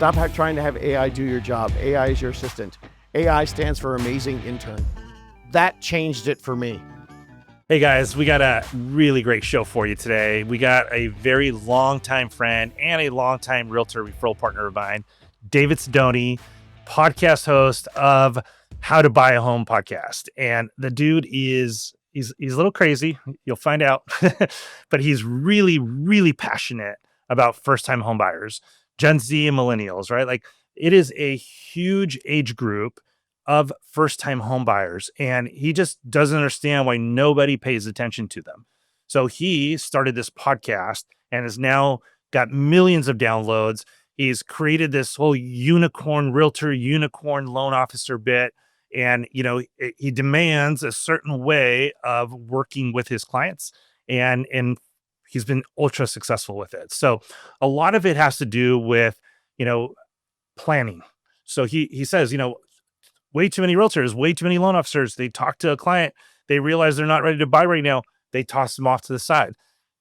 Stop trying to have AI do your job. AI is your assistant. AI stands for amazing intern. That changed it for me. Hey guys, we got a really great show for you today. We got a very longtime friend and a longtime realtor referral partner of mine, David Sidoni, podcast host of How to Buy a Home podcast. And the dude he's a little crazy. You'll find out, but he's really, really passionate about first-time home buyers, Gen Z and millennials, right? Like it is a huge age group of first-time home buyers, and he just doesn't understand why nobody pays attention to them. So he started this podcast and has now got millions of downloads. He's created this whole unicorn realtor, unicorn loan officer bit, and he demands a certain way of working with his clients, and he's been ultra successful with it. So a lot of it has to do with planning. So he says, way too many realtors, way too many loan officers. They talk to a client, they realize they're not ready to buy right now. They toss them off to the side.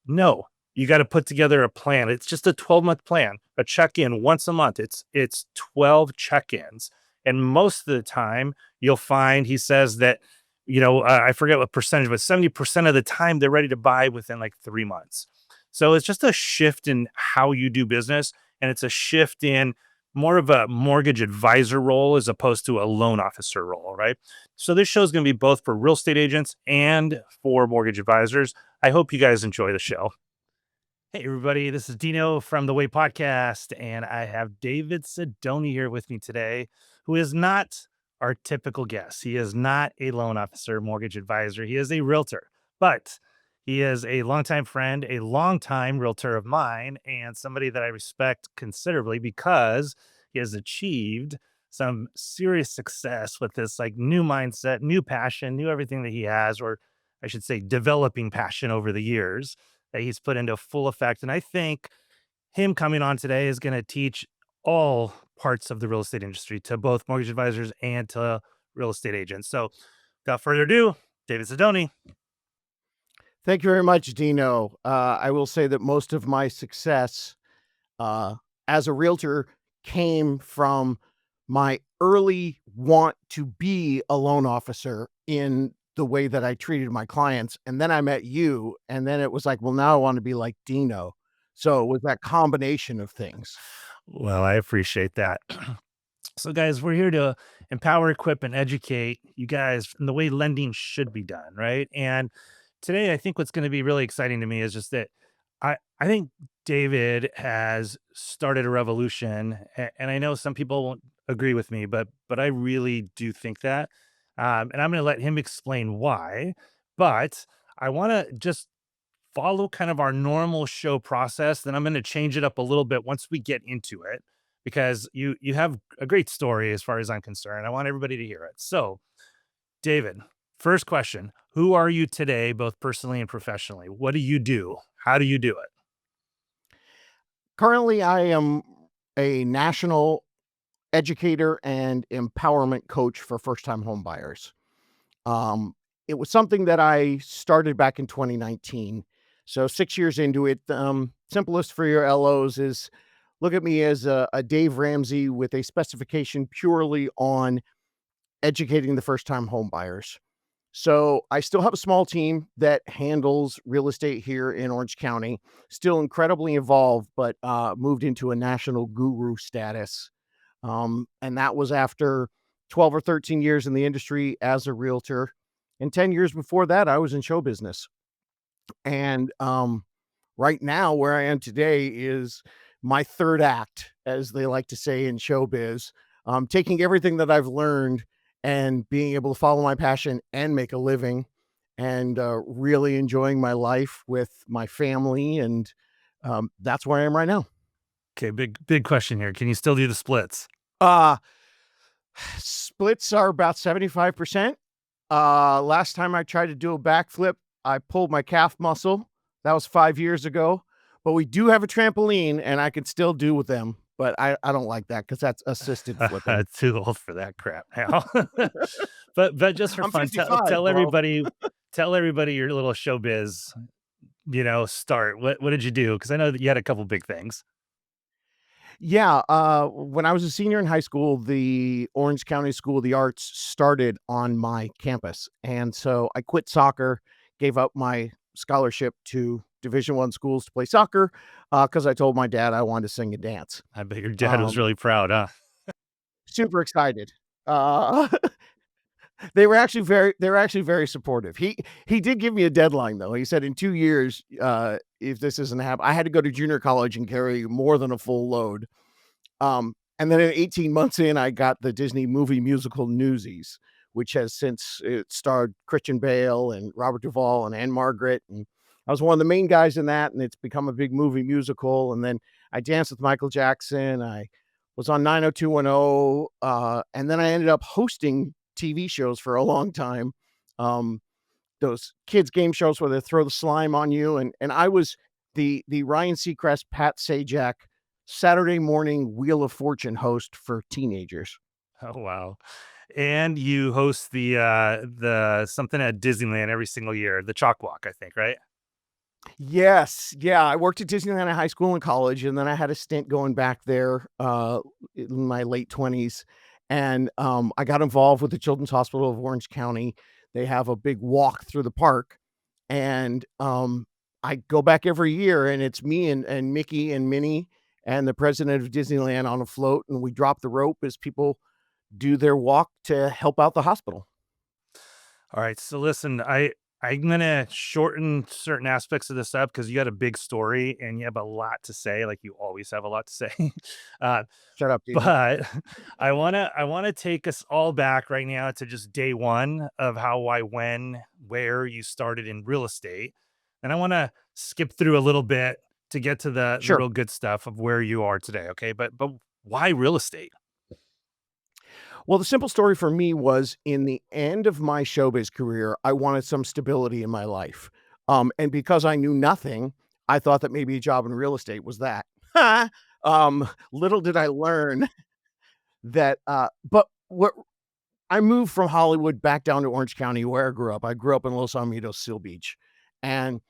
No, you got to put together a plan. It's just a 12-month plan, a check-in once a month. It's 12 check-ins. And most of the time you'll find, he says that, I forget what percentage, but 70% of the time they're ready to buy within like 3 months. So it's just a shift in how you do business. And it's a shift in more of a mortgage advisor role as opposed to a loan officer role, right? So this show is going to be both for real estate agents and for mortgage advisors. I hope you guys enjoy the show. Hey, everybody, this is Dino from The Way Podcast, and I have David Sidoni here with me today, who is not our typical guest. He is not a loan officer, mortgage advisor. He is a realtor, but he is a longtime friend, a longtime realtor of mine, and somebody that I respect considerably because he has achieved some serious success with this like new mindset, new passion, new everything that he has, or I should say developing passion over the years that he's put into full effect. And I think him coming on today is going to teach all parts of the real estate industry to both mortgage advisors and to real estate agents. So without further ado, David Sidoni. Thank you very much, Dino. I will say that most of my success as a realtor came from my early want to be a loan officer in the way that I treated my clients. And then I met you, and then it was like, well, now I want to be like Dino. So it was that combination of things. Well, I appreciate that. So guys, we're here to empower, equip, and educate you guys in the way lending should be done, right? And today, I think what's going to be really exciting to me is just that I think David has started a revolution, and I know some people won't agree with me, but I really do think that, and I'm going to let him explain why. But I want to just follow kind of our normal show process. Then I'm going to change it up a little bit once we get into it, because you have a great story as far as I'm concerned. I want everybody to hear it. So, David, first question, who are you today, both personally and professionally? What do you do? How do you do it? Currently, I am a national educator and empowerment coach for first-time home buyers. It was something that I started back in 2019. So 6 years into it, simplest for your LOs is look at me as a Dave Ramsey with a specification purely on educating the first-time home buyers. So I still have a small team that handles real estate here in Orange County, still incredibly involved, but moved into a national guru status. And that was after 12 or 13 years in the industry as a realtor. And 10 years before that, I was in show business. And right now, where I am today is my third act, as they like to say in showbiz, taking everything that I've learned and being able to follow my passion and make a living, and really enjoying my life with my family. And that's where I am right now. Okay, big question here. Can you still do the splits? Splits are about 75%. Last time I tried to do a backflip, I pulled my calf muscle. That was 5 years ago. But we do have a trampoline, and I can still do with them. But I don't like that because that's assisted flipping. Too old for that crap now. but just for I'm fun, 55, tell bro. everybody your little showbiz, start. What did you do? Because I know that you had a couple big things. Yeah, when I was a senior in high school, the Orange County School of the Arts started on my campus, and so I quit soccer, gave up my scholarship to Division I schools to play soccer, because I told my dad I wanted to sing and dance. I bet your dad was Um, really proud, huh? Super excited. Uh, they were actually very supportive. He did give me a deadline, though. He said, "In 2 years, if this isn't hap" I had to go to junior college and carry more than a full load. And then at 18 months in, I got the Disney movie musical Newsies, which has since it starred Christian Bale and Robert Duvall and Anne Margaret, and I was one of the main guys in that, and it's become a big movie musical. And then I danced with Michael Jackson. I was on 90210, and then I ended up hosting TV shows for a long time. Um, those kids game shows where they throw the slime on you, and I was the Ryan Seacrest, Pat Sajak Saturday morning Wheel of Fortune host for teenagers. Oh, wow. And you host the something at Disneyland every single year, the Chalk Walk, I think, right? Yes, yeah, I worked at Disneyland in high school and college, and then I had a stint going back there, in my late 20s, and, I got involved with the Children's Hospital of Orange County. They have a big walk through the park, and, I go back every year, and it's me and Mickey and Minnie and the president of Disneyland on a float, and we drop the rope as people do their walk to help out the hospital. All right. So listen, I'm gonna shorten certain aspects of this up because you got a big story and you have a lot to say, like you always have a lot to say. uh, Shut up, Dino. but I wanna take us all back right now to just day one of how, why, when, where you started in real estate, and I want to skip through a little bit to get to the Sure. real good stuff of where you are today. Okay, but why real estate? Well, the simple story for me was in the end of my showbiz career, I wanted some stability in my life. And because I knew nothing, I thought that maybe a job in real estate was that. Little did I learn that, but what I moved from Hollywood back down to Orange County where I grew up. I grew up in Los Alamitos, Seal Beach. And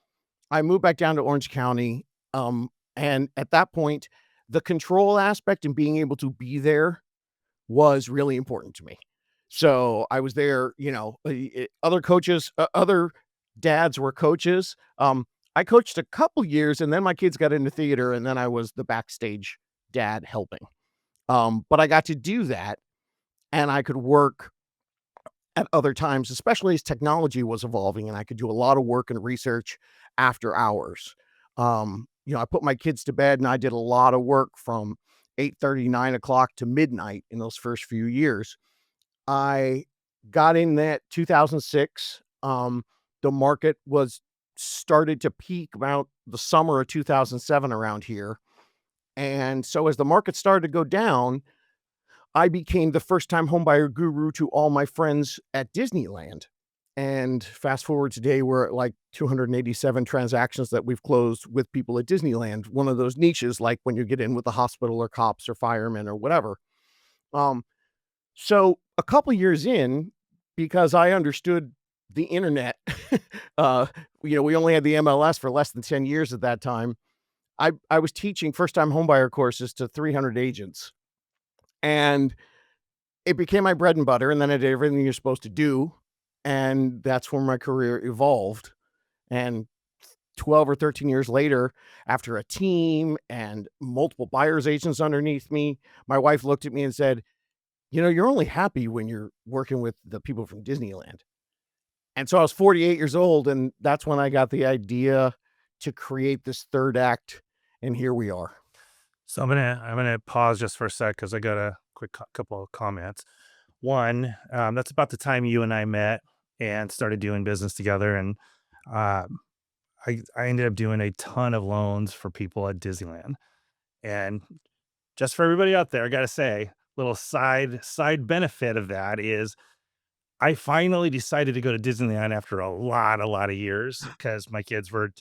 I moved back down to Orange County. And at that point, the control aspect and being able to be there was really important to me. So I was there, other coaches, other dads were coaches. I coached a couple years and then my kids got into theater and then I was the backstage dad helping. But I got to do that and I could work at other times, especially as technology was evolving and I could do a lot of work and research after hours. I put my kids to bed and I did a lot of work from 8:30, 9 o'clock to midnight in those first few years. I got in that 2006. The market was started to peak about the summer of 2007 around here. And so as the market started to go down, I became the first time homebuyer guru to all my friends at Disneyland. And fast forward today, we're at like 287 transactions that we've closed with people at Disneyland, one of those niches, like when you get in with the hospital or cops or firemen or whatever. Um, so a couple years in, because I understood the internet, uh, we only had the MLS for less than 10 years at that time. I was teaching first time homebuyer courses to 300 agents. And it became my bread and butter, and then I did everything you're supposed to do, and that's where my career evolved, and 12 or 13 years later, after a team and multiple buyer's agents underneath me, my wife looked at me and said, "You're only happy when you're working with the people from Disneyland." And so I was 48 years old, and that's when I got the idea to create this 3rd act, and here we are. So I'm gonna pause just for a sec because I got a quick couple of comments. One, that's about the time you and I met and started doing business together, and um, I ended up doing a ton of loans for people at Disneyland. And just for everybody out there, I gotta say, little side benefit of that is I finally decided to go to Disneyland after a lot of years because my kids were,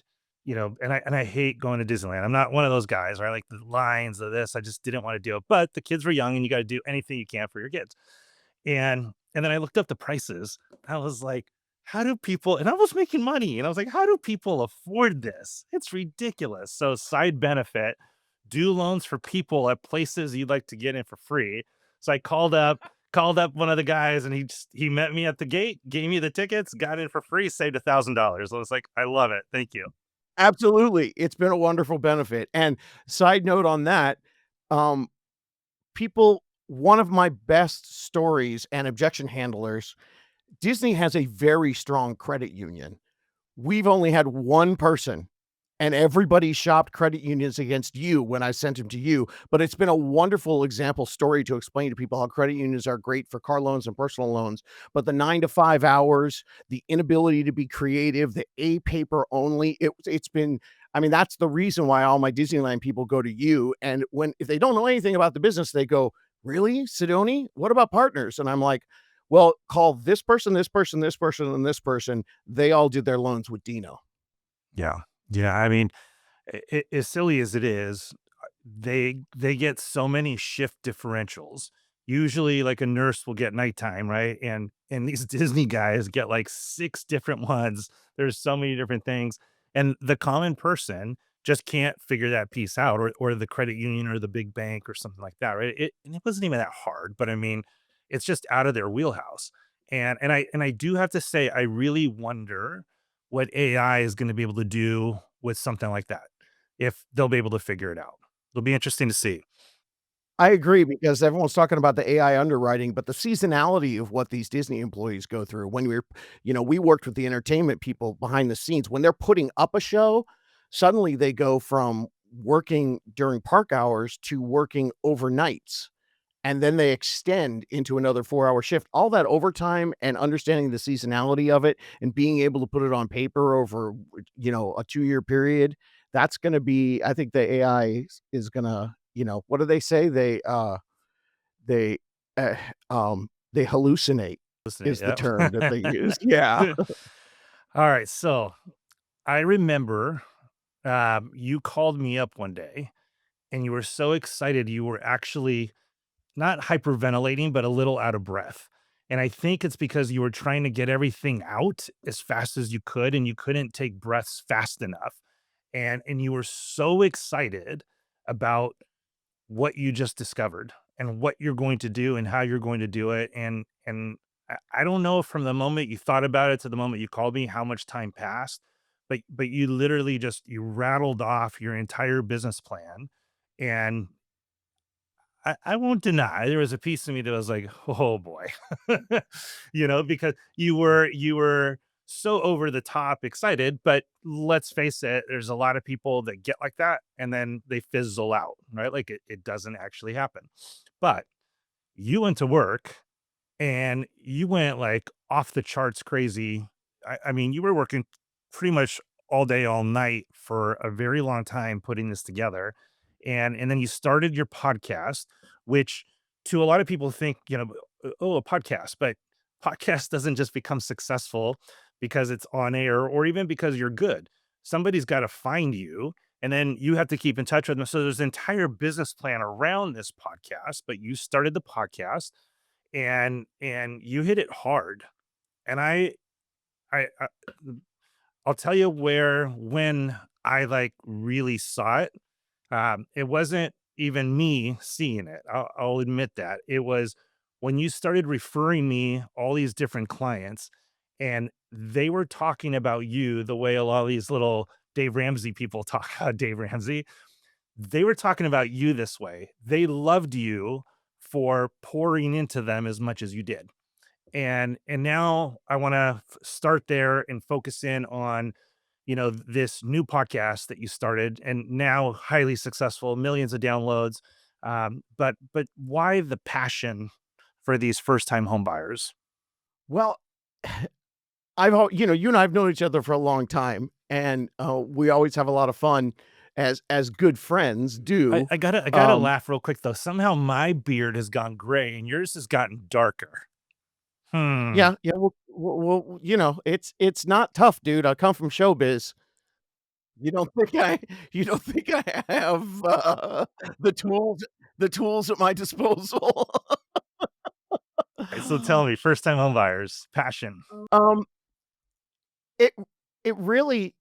and I hate going to Disneyland. I'm not one of those guys, right? Like the lines, the this, I just didn't want to do it. But the kids were young and you got to do anything you can for your kids. And then I looked up the prices. I was like, how do people, and I was making money and I was like, how do people afford this? It's ridiculous. So side benefit, do loans for people at places you'd like to get in for free. So I called up one of the guys, and he met me at the gate, gave me the tickets, got in for free, saved $1,000. I was like, I love it. Thank you. Absolutely. It's been a wonderful benefit. And side note on that, um, people one of my best stories and objection handlers, Disney has a very strong credit union. We've only had one person, and everybody shopped credit unions against you when I sent him to you, but it's been a wonderful example story to explain to people how credit unions are great for car loans and personal loans, but the 9 to 5 hours, the inability to be creative, the A paper only, it's been I mean, that's the reason why all my Disneyland people go to you, and when if they don't know anything about the business, they go, "Really, Sidoni? What about partners?" And I'm like, "Well, call this person, this person, this person, and this person. They all did their loans with Dino." Yeah. Yeah. I mean, as silly as it is, they get so many shift differentials. Usually, like a nurse will get nighttime, right? And these Disney guys get like six different ones. There's so many different things, and the common person just can't figure that piece out, or the credit union or the big bank or something like that, right? And it wasn't even that hard, but I mean, it's just out of their wheelhouse. And I do have to say, I really wonder what AI is going to be able to do with something like that, if they'll be able to figure it out. It'll be interesting to see. I agree because everyone's talking about the AI underwriting, but the seasonality of what these Disney employees go through when we worked with the entertainment people behind the scenes. When they're putting up a show, suddenly they go from working during park hours to working overnights, and then they extend into another 4-hour shift. All that overtime and understanding the seasonality of it and being able to put it on paper over, a 2-year period, that's gonna be I think the AI is gonna, what do they say? They, eh, they hallucinate Listen to is the it. term that they use. Yeah. Yep. All right. So I remember you called me up one day, and you were so excited. You were actually not hyperventilating, but a little out of breath. And I think it's because you were trying to get everything out as fast as you could, and you couldn't take breaths fast enough. And you were so excited about what you just discovered and what you're going to do and how you're going to do it. And I don't know if from the moment you thought about it to the moment you called me, how much time passed, but you literally just you rattled off your entire business plan. And I won't deny there was a piece of me that was like, "Oh boy," because you were so over the top excited. But let's face it, there's a lot of people that get like that and then they fizzle out, right? Like it doesn't actually happen. But you went to work, and you went like off the charts crazy. I mean, you were working pretty much all day, all night for a very long time putting this together. And then you started your podcast, which to a lot of people think, oh, a podcast, but podcast doesn't just become successful because it's on air or even because you're good. Somebody's got to find you, and then you have to keep in touch with them. So there's an entire business plan around this podcast, but you started the podcast, and you hit it hard. And I I'll tell you where when I like really saw it. It wasn't even me seeing it. I'll admit that. It was when you started referring me all these different clients, and they were talking about you the way a lot of these little Dave Ramsey people talk about Dave Ramsey. They were talking about you this way. They loved you for pouring into them as much as you did. And now I want to start there and focus in on this new podcast that you started, and now highly successful, millions of downloads. But why the passion for these first time home buyers? Well, you and I have known each other for a long time, and, we always have a lot of fun as good friends I, do. I gotta I gotta Um laugh real quick though. Somehow my beard has gone gray and yours has gotten darker. Hmm. Yeah, yeah, it's not tough, dude. I come from showbiz. You don't think I you don't think I have, the tools the tools at my disposal? So tell me, first time home buyers, passion. Um, it it really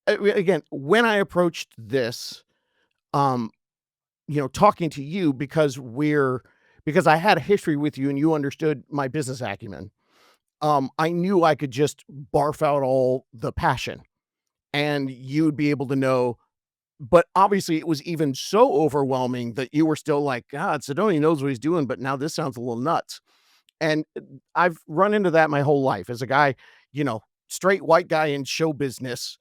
again, when I approached this, um, talking to you because I had a history with you and you understood my business acumen. I knew I could just barf out all the passion and you'd be able to know. But obviously, it was even so overwhelming that you were still like, God, Sidoni knows what he's doing, but now this sounds a little nuts. And I've run into that my whole life as a guy, straight white guy in show business.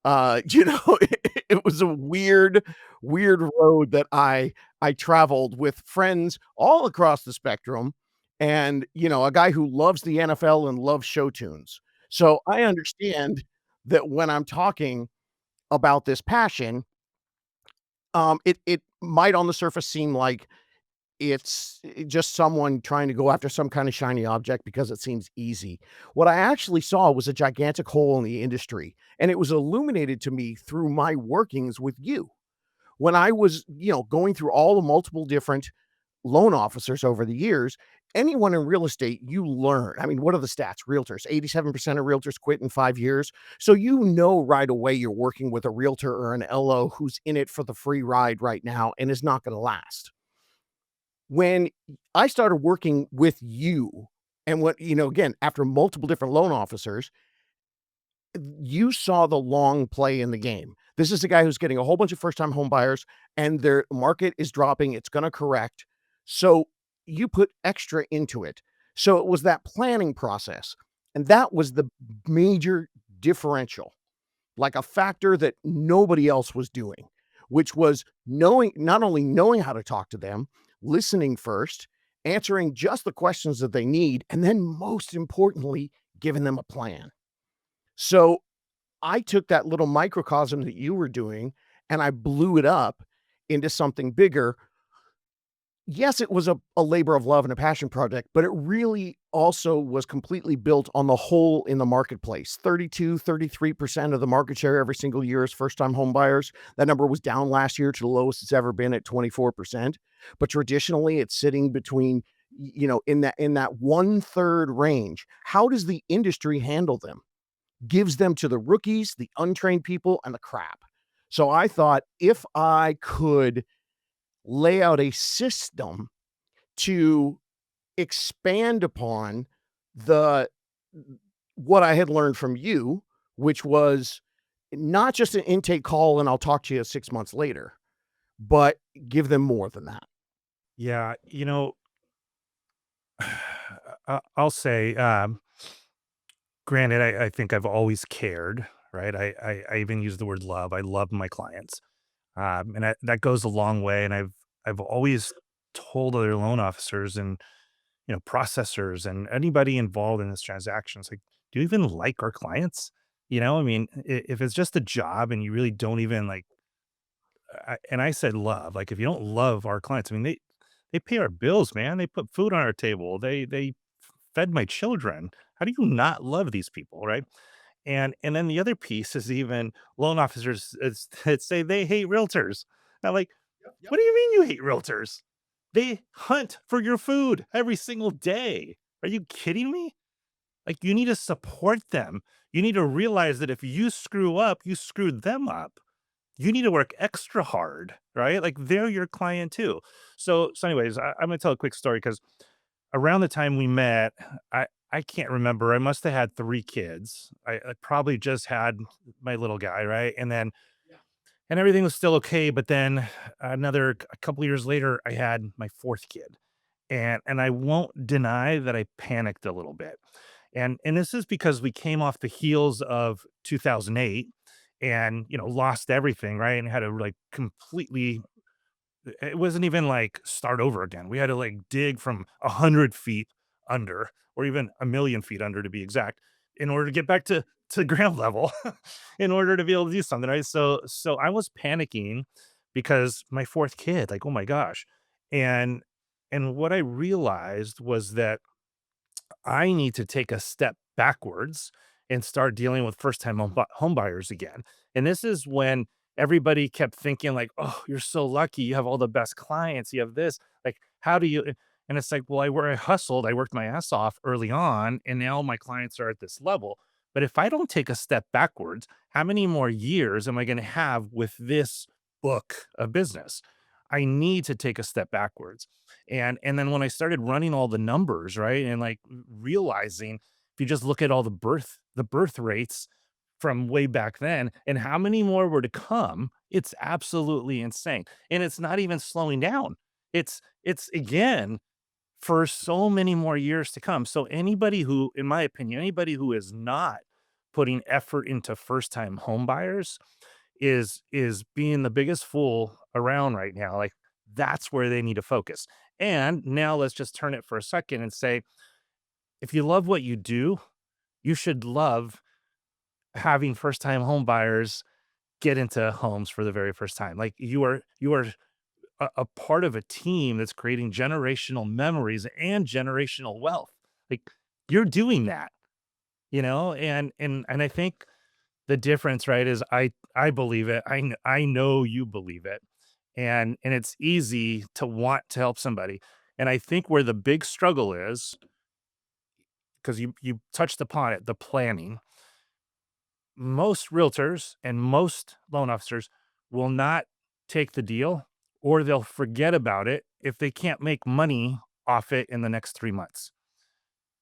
It was a weird road that I traveled with friends all across the spectrum, and a guy who loves the NFL and loves show tunes. So I understand that when I'm talking about this passion, it might on the surface seem like it's just someone trying to go after some kind of shiny object because it seems easy. What I actually saw was a gigantic hole in the industry, and it was illuminated to me through my workings with you. When I was, going through all the multiple different loan officers over the years, anyone in real estate, you learn. I mean, what are the stats? Realtors, 87% of realtors quit in 5 years. So right away you're working with a realtor or an LO who's in it for the free ride right now and is not going to last. When I started working with you and again, after multiple different loan officers, you saw the long play in the game. This is a guy who's getting a whole bunch of first time home buyers and their market is dropping. It's going to correct. So you put extra into it. So it was that planning process. And that was the major differential, like a factor that nobody else was doing, which was not only knowing how to talk to them, listening first, answering just the questions that they need, and then most importantly, giving them a plan. So I took that little microcosm that you were doing and I blew it up into something bigger. Yes, it was a labor of love and a passion project, but it really also was completely built on the hole in the marketplace. 33% of the market share every single year is first-time home buyers. That number was down last year to the lowest it's ever been at 24%. But traditionally, it's sitting between, in that one-third range. How does the industry handle them? Gives them to the rookies, the untrained people, and the crap. So I thought if I could lay out a system to expand upon the what I had learned from you, which was not just an intake call and I'll talk to you 6 months later, but give them more than that. Yeah, I'll say, granted, I think I've always cared, right? I even use the word love. I love my clients, and that goes a long way. And I've always told other loan officers and processors and anybody involved in this transaction, it's like, do you even like our clients? I mean, if it's just a job and you really don't even like, and I said love, like if you don't love our clients, I mean, they pay our bills, man. They put food on our table. They fed my children. How do you not love these people, right? And then the other piece is even loan officers that say they hate realtors. I'm like, what do you mean you hate realtors? They hunt for your food every single day. Are you kidding me? Like, you need to support them. You need to realize that if you screw up, you screwed them up. You need to work extra hard, right? Like, they're your client too. So anyways, I'm gonna tell a quick story because around the time we met, I can't remember. I must have had 3 kids. I probably just had my little guy, right? And everything was still okay, but then a couple years later, I had my 4th kid. And I won't deny that I panicked a little bit. And this is because we came off the heels of 2008 and, lost everything, right? And had to like completely, it wasn't even like start over again. We had to like dig from 100 feet under, or even 1,000,000 feet under to be exact, in order to get back to ground level, in order to be able to do something, right? So I was panicking because my 4th kid, like, oh my gosh. And and what I realized was that I need to take a step backwards and start dealing with first-time home buyers again. And this is when everybody kept thinking like, "Oh, you're so lucky. You have all the best clients. You have this. Like, how do you?" And it's like, "Well, I hustled. I worked my ass off early on, and now my clients are at this level. But if I don't take a step backwards, how many more years am I going to have with this book a business. I need to take a step backwards. And then when I started running all the numbers, right? And like realizing if you just look at all the birth rates from way back then and how many more were to come, it's absolutely insane. And it's not even slowing down. It's again for so many more years to come. So anybody who, in my opinion, anybody who is not putting effort into first time home buyers is being the biggest fool around right now. Like that's where they need to focus. And now let's just turn it for a second and say, if you love what you do, you should love having first time home buyers get into homes for the very first time. Like you are a part of a team that's creating generational memories and generational wealth. Like you're doing that, and I think the difference, right, is I believe it. I know you believe it. And it's easy to want to help somebody. And I think where the big struggle is, because you touched upon it, the planning. Most realtors and most loan officers will not take the deal or they'll forget about it if they can't make money off it in the next 3 months.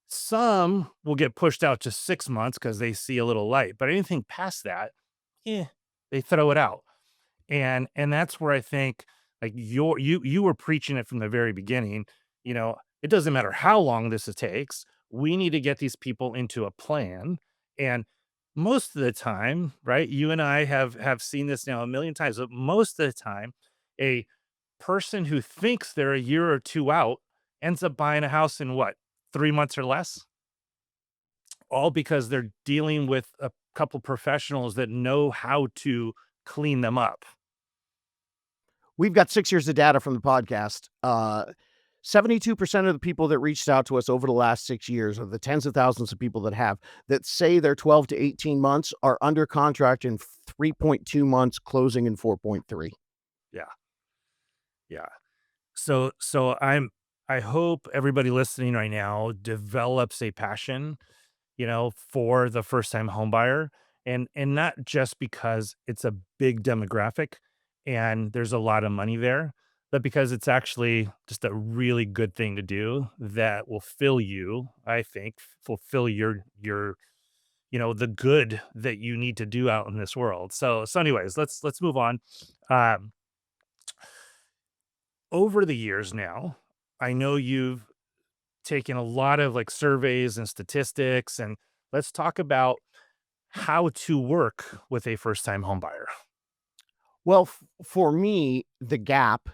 Some will get pushed out to 6 months because they see a little light, but anything past that, eh, they throw it out. And that's where I think, like, you were preaching it from the very beginning, it doesn't matter how long takes, we need to get these people into a plan, and most of the time, right, you and I have seen this now a million times, but most of the time, a person who thinks they're a year or 2 out ends up buying a house in what, 3 months or less? All because they're dealing with a couple professionals that know how to clean them up. We've got 6 years of data from the podcast. 72% of the people that reached out to us over the last 6 years, of the tens of thousands of people that say they're 12 to 18 months, are under contract in 3.2 months, closing in 4.3. Yeah, yeah. So I hope everybody listening right now develops a passion, for the first time home buyer, and not just because it's a big demographic and there's a lot of money there, but because it's actually just a really good thing to do that will fill you, I think, fulfill your the good that you need to do out in this world. So anyways, let's move on. Um Over the years now, I know you've taken a lot of like surveys and statistics, and let's talk about how to work with a first time home buyer. Well, for me, the gap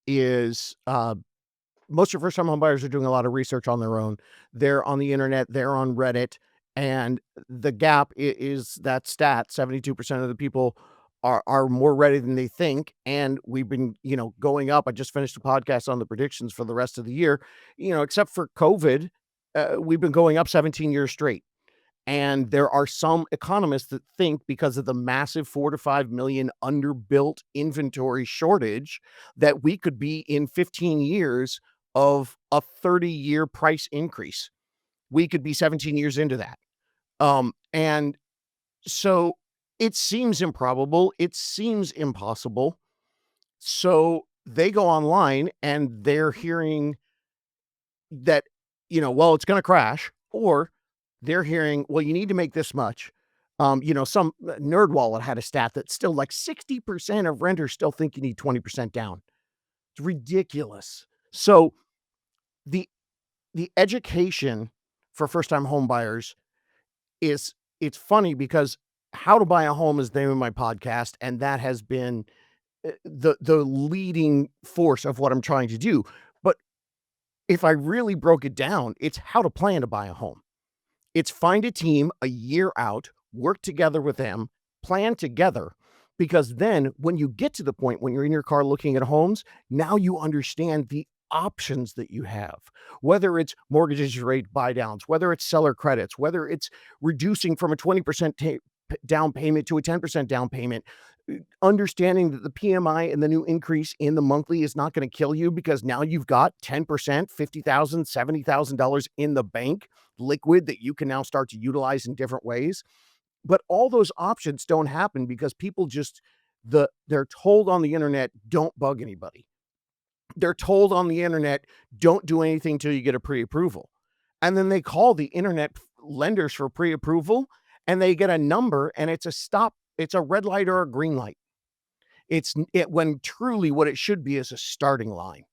is, most of first-time homebuyers are doing a lot of research on their own. They're on the internet, they're on Reddit, and the gap is that stat. 72% of the people are more ready than they think, and we've been, going up. I just finished a podcast on the predictions for the rest of the year. Except for COVID, we've been going up 17 years straight. And there are some economists that think, because of the massive 4 to 5 million underbuilt inventory shortage, that we could be in 15 years of a 30-year price increase. We could be 17 years into that. And so it seems improbable. It seems impossible. So they go online and they're hearing that, well, it's going to crash, or they're hearing, well, you need to make this much. Some nerd wallet had a stat that still like 60% of renters still think you need 20% down. It's ridiculous. So the the education for first time home buyers is, it's funny because how to buy a home is the name of my podcast, and that has been the leading force of what I'm trying to do. But if I really broke it down, it's how to plan to buy a home. It's find a team a year out, work together with them, plan together, because then when you get to the point when you're in your car looking at homes, now you understand the options that you have. Whether it's mortgage rate buy downs, whether it's seller credits, whether it's reducing from a 20% down payment to a 10% down payment, understanding that the PMI and the new increase in the monthly is not going to kill you, because now you've got 10%, $50,000, $70,000 in the bank, liquid, that you can now start to utilize in different ways. But all those options don't happen because people just They're told on the internet, don't bug anybody. They're told on the internet, don't do anything till you get a pre-approval. And then they call the internet lenders for pre-approval and they get a number and it's a stop, it's a red light or a green light. When truly what it should be is a starting line.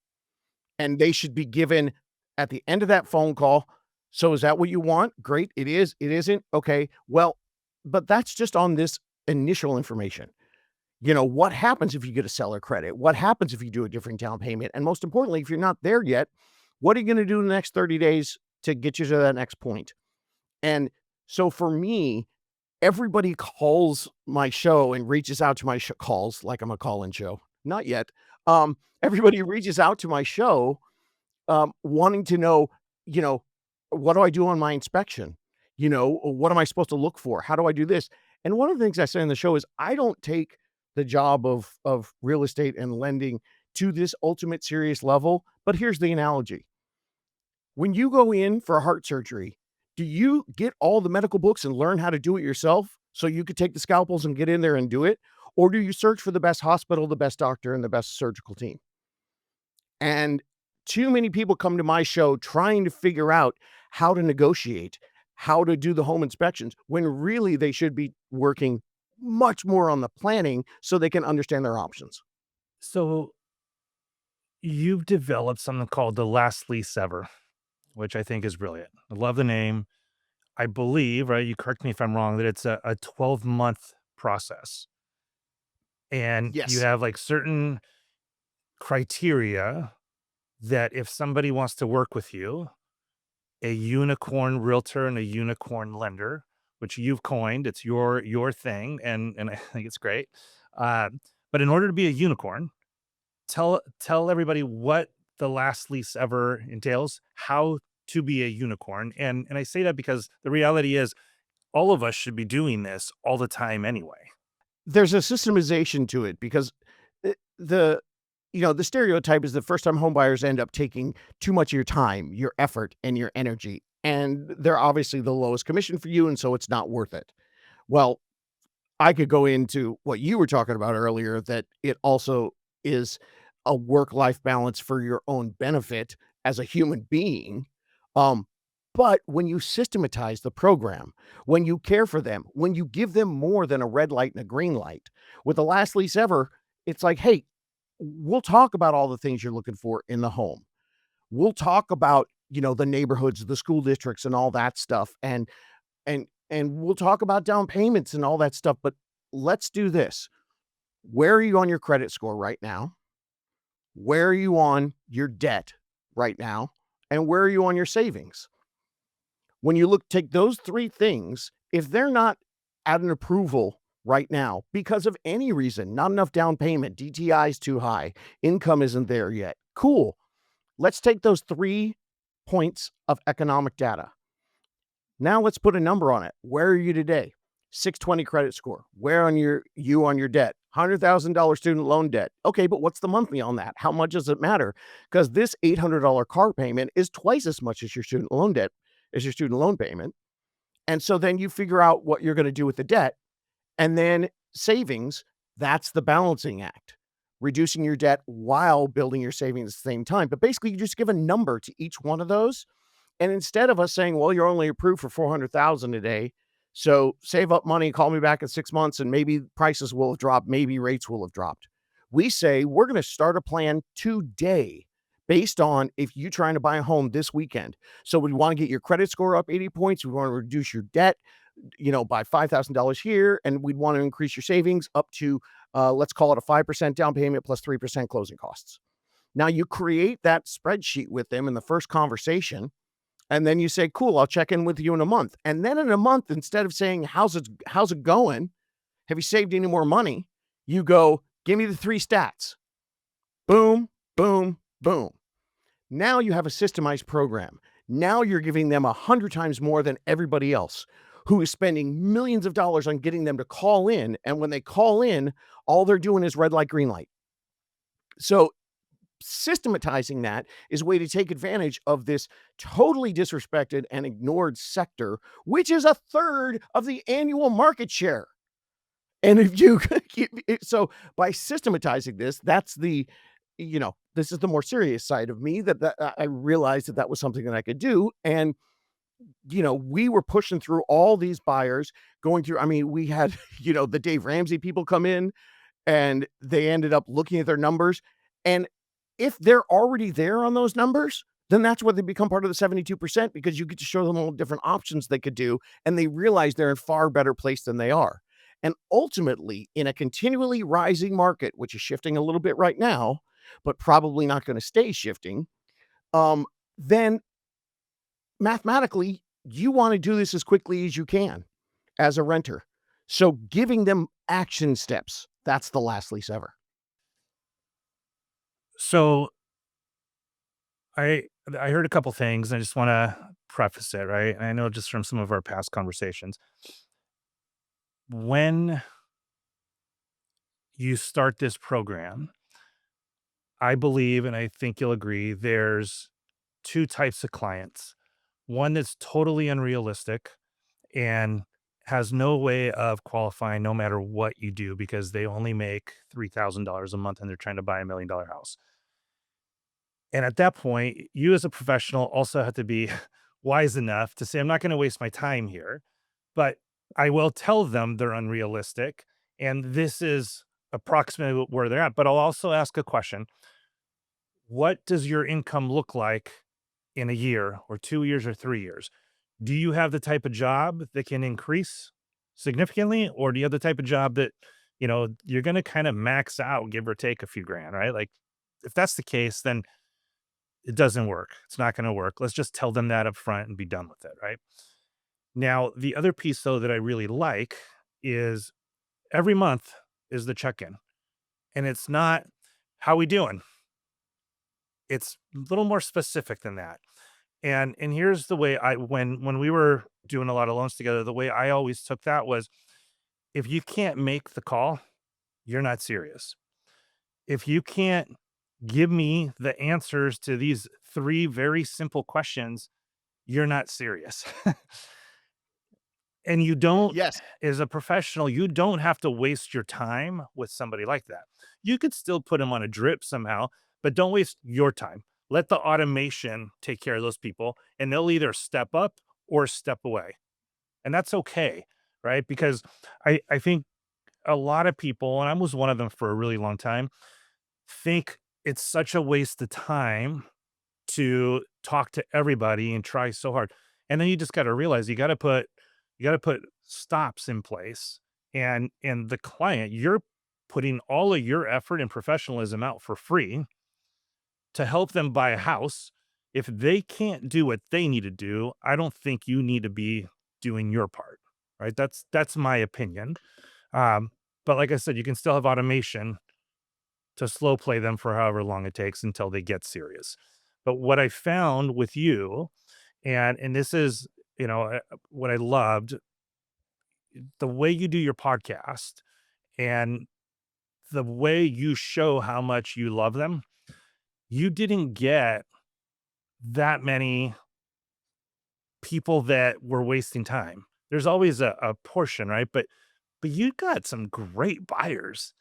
And they should be given at the end of that phone call. So is that what you want? Great. It is. It isn't. Okay. Well, but that's just on this initial information. What happens if you get a seller credit? What happens if you do a different down payment? And most importantly, if you're not there yet, what are you going to do in the next 30 days to get you to that next point? And so for me, everybody calls my show and reaches out to my calls like I'm a call-in show. Not yet. Everybody reaches out to my show wanting to know, you know, what do I do on my inspection? What am I supposed to look for? How do I do this? And one of the things I say in the show is I don't take the job of real estate and lending to this ultimate serious level. But here's the analogy. When you go in for a heart surgery, do you get all the medical books and learn how to do it yourself so you could take the scalpels and get in there and do it? Or do you search for the best hospital, the best doctor, and the best surgical team? And too many people come to my show trying to figure out how to negotiate, how to do the home inspections, when really they should be working much more on the planning so they can understand their options. So you've developed something called the Last Lease Ever, which I think is brilliant. I love the name. I believe, right? You correct me if I'm wrong, that it's a 12-month process. And you Yes. have like certain criteria that if somebody wants to work with you, a unicorn realtor and a unicorn lender, which you've coined, it's your thing, and I think it's great. Uh, but in order to be a unicorn, tell everybody what the Last Lease Ever entails, how to be a unicorn, and I say that because the reality is all of us should be doing this all the time anyway. There's a systemization to it because the the stereotype is that first time home buyers end up taking too much of your time, your effort, and your energy. And they're obviously the lowest commission for you. And so it's not worth it. Well, I could go into what you were talking about earlier, that it also is a work-life balance for your own benefit as a human being. Um, but when you systematize the program, when you care for them, when you give them more than a red light and a green light, with the Last Lease Ever, it's like, hey, we'll talk about all the things you're looking for in the home. We'll talk about, the neighborhoods, the school districts and all that stuff. And we'll talk about down payments and all that stuff, but let's do this. Where are you on your credit score right now? Where are you on your debt right now? And where are you on your savings? When you take those three things, if they're not at an approval right now because of any reason, not enough down payment, DTI is too high, income isn't there yet. Cool. Let's take those 3 points of economic data. Now let's put a number on it. Where are you today? 620 credit score. Where on your debt? $100,000 student loan debt. Okay, but what's the monthly on that? How much does it matter? Because this $800 car payment is twice as much as your student loan debt, as your student loan payment. And so then you figure out what you're going to do with the debt. And then savings, that's the balancing act. Reducing your debt while building your savings at the same time. But basically, you just give a number to each one of those. And instead of us saying, well, you're only approved for 400,000 a day, so save up money, call me back in 6 months, and maybe prices will have dropped, maybe rates will have dropped. We say we're going to start a plan today based on if you're trying to buy a home this weekend. So we want to get your credit score up 80 points. We want to reduce your debt, by $5,000 here, and we'd want to increase your savings up to, let's call it a 5% down payment plus 3% closing costs. Now you create that spreadsheet with them in the first conversation. And then you say, cool, I'll check in with you in a month. And then in a month, instead of saying, how's it going? Have you saved any more money? You go, give me the 3 stats. Boom, boom, boom. Now you have a systemized program. Now you're giving them 100 times more than everybody else who is spending millions of dollars on getting them to call in. And when they call in, all they're doing is red light, green light. So systematizing that is a way to take advantage of this totally disrespected and ignored sector, which is a third of the annual market share. And if you so by systematizing this, that's this is the more serious side of me that I realized that that was something that I could do. And we were pushing through all these buyers, going through. I mean, we had the Dave Ramsey people come in, and they ended up looking at their numbers. And if they're already there on those numbers, then that's where they become part of the 72% because you get to show them all different options they could do. And they realize they're in far better place than they are. And ultimately, in a continually rising market, which is shifting a little bit right now, but probably not going to stay shifting, then mathematically, you want to do this as quickly as you can as a renter. So giving them action steps, that's the last lease ever. So I I heard a couple things. I just want to preface it, right? And I know just from some of our past conversations, when you start this program, I believe, and I think you'll agree, there's two types of clients. One that's totally unrealistic and has no way of qualifying no matter what you do because they only make $3,000 a month and they're trying to buy $1 million house. And at that point, you as a professional also have to be wise enough to say, I'm not going to waste my time here, but I will tell them they're unrealistic. And this is approximately where they're at. But I'll also ask a question. What does your income look like in a year or 2 years or 3 years? Do you have the type of job that can increase significantly? Or do you have the type of job that, you're going to kind of max out, give or take a few grand, right? Like, if that's the case, then it doesn't work. It's not going to work. Let's just tell them that up front and be done with it, right? Now, the other piece, though, that I really like is every month is the check in. And it's not, how we doing? It's a little more specific than that. And here's the way when we were doing a lot of loans together, the way I always took that was if you can't make the call, you're not serious. If you can't give me the answers to these three very simple questions, you're not serious. And you don't, Yes. as a professional, you don't have to waste your time with somebody like that. You could still put them on a drip somehow, but don't waste your time. Let the automation take care of those people, and they'll either step up or step away. And that's okay, right? Because I think a lot of people, and I was one of them for a really long time, think it's such a waste of time to talk to everybody and try so hard. And then you just got to realize you got to put stops in place. And the client, you're putting all of your effort and professionalism out for free to help them buy a house. If they can't do what they need to do, I don't think you need to be doing your part. Right? That's my opinion. Um, but like I said, you can still have automation to slow play them for however long it takes until they get serious. But what I found with you, and this is, what I loved, the way you do your podcast and the way you show how much you love them, you didn't get that many people that were wasting time. There's always a portion, right? But you got some great buyers.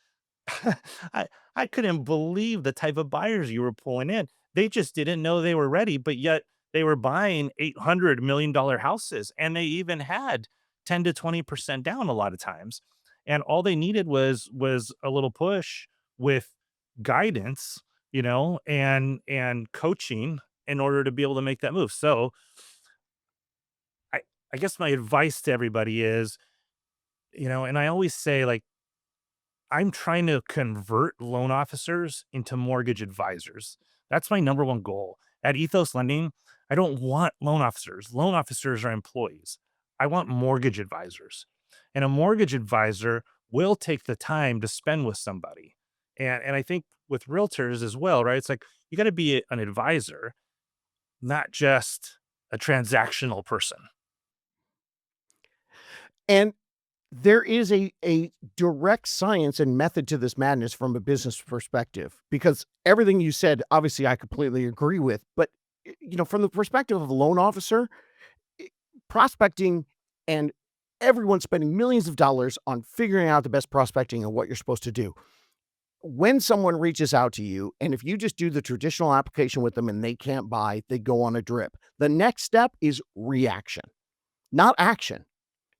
I I couldn't believe the type of buyers you were pulling in. They just didn't know they were ready, but yet they were buying $800 million houses, and they even had 10 to 20% down a lot of times. And all they needed was a little push with guidance, and coaching in order to be able to make that move. So I I guess my advice to everybody is, and I always say, like, I'm trying to convert loan officers into mortgage advisors. That's my number one goal. At Ethos Lending, I don't want loan officers. Loan officers are employees. I want mortgage advisors. And a mortgage advisor will take the time to spend with somebody. And I think with realtors as well, right? It's like you got to be an advisor, not just a transactional person. And there is a direct science and method to this madness from a business perspective, because everything you said, obviously, I completely agree with. But from the perspective of a loan officer, i- prospecting and Everyone's spending millions of dollars on figuring out the best prospecting and what you're supposed to do. When someone reaches out to you, and if you just do the traditional application with them and they can't buy, they go on a drip. The next step is reaction, not action.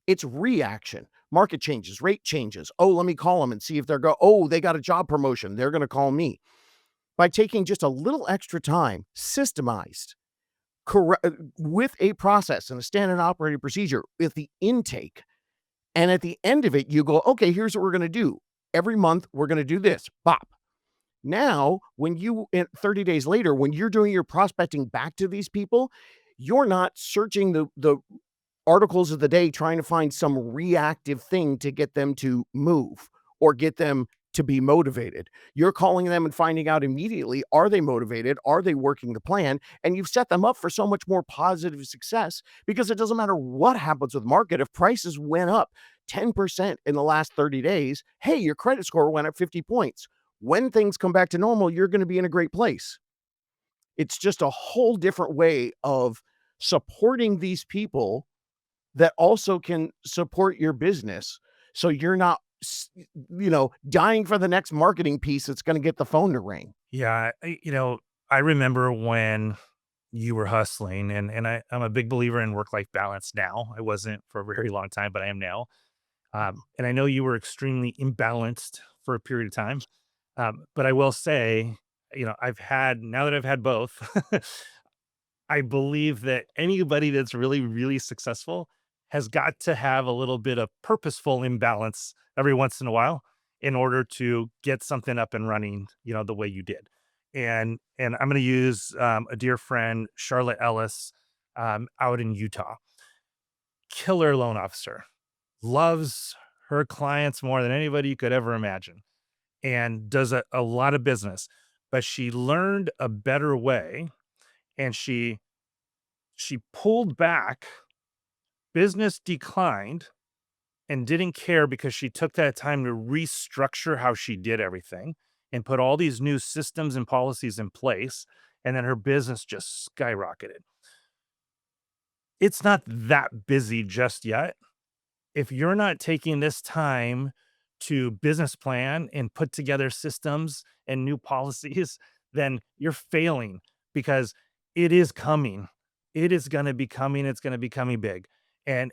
It's reaction. Market changes, rate changes. Oh, let me call them and see if they got a job promotion. They're going to call me. By taking just a little extra time, systemized, with a process and a standard operating procedure with the intake. And at the end of it, you go, okay, here's what we're going to do. Every month, we're going to do this. Bop. Now, 30 days later, when you're doing your prospecting back to these people, you're not searching the articles of the day trying to find some reactive thing to get them to move or get them to be motivated. You're calling them and finding out immediately, are they motivated? Are they working the plan? And you've set them up for so much more positive success because it doesn't matter what happens with market. If prices went up 10% in the last 30 days, hey, your credit score went up 50 points. When things come back to normal, you're going to be in a great place. It's just a whole different way of supporting these people that also can support your business. So you're not, dying for the next marketing piece that's going to get the phone to ring. Yeah, I remember when you were hustling, I'm a big believer in work life balance now. I wasn't for a very long time, but I am now. And I know you were extremely imbalanced for a period of time. But I will say, now that I've had both, I believe that anybody that's really, really successful has got to have a little bit of purposeful imbalance every once in a while in order to get something up and running, the way you did. And I'm going to use a dear friend, Charlotte Ellis, out in Utah. Killer loan officer, loves her clients more than anybody you could ever imagine, and does a lot of business. But she learned a better way, and she pulled back, business declined, and didn't care because she took that time to restructure how she did everything and put all these new systems and policies in place, and then her business just skyrocketed. It's not that busy just yet. If you're not taking this time to business plan and put together systems and new policies, then you're failing because it is coming. It is going to be coming. It's going to be coming big. And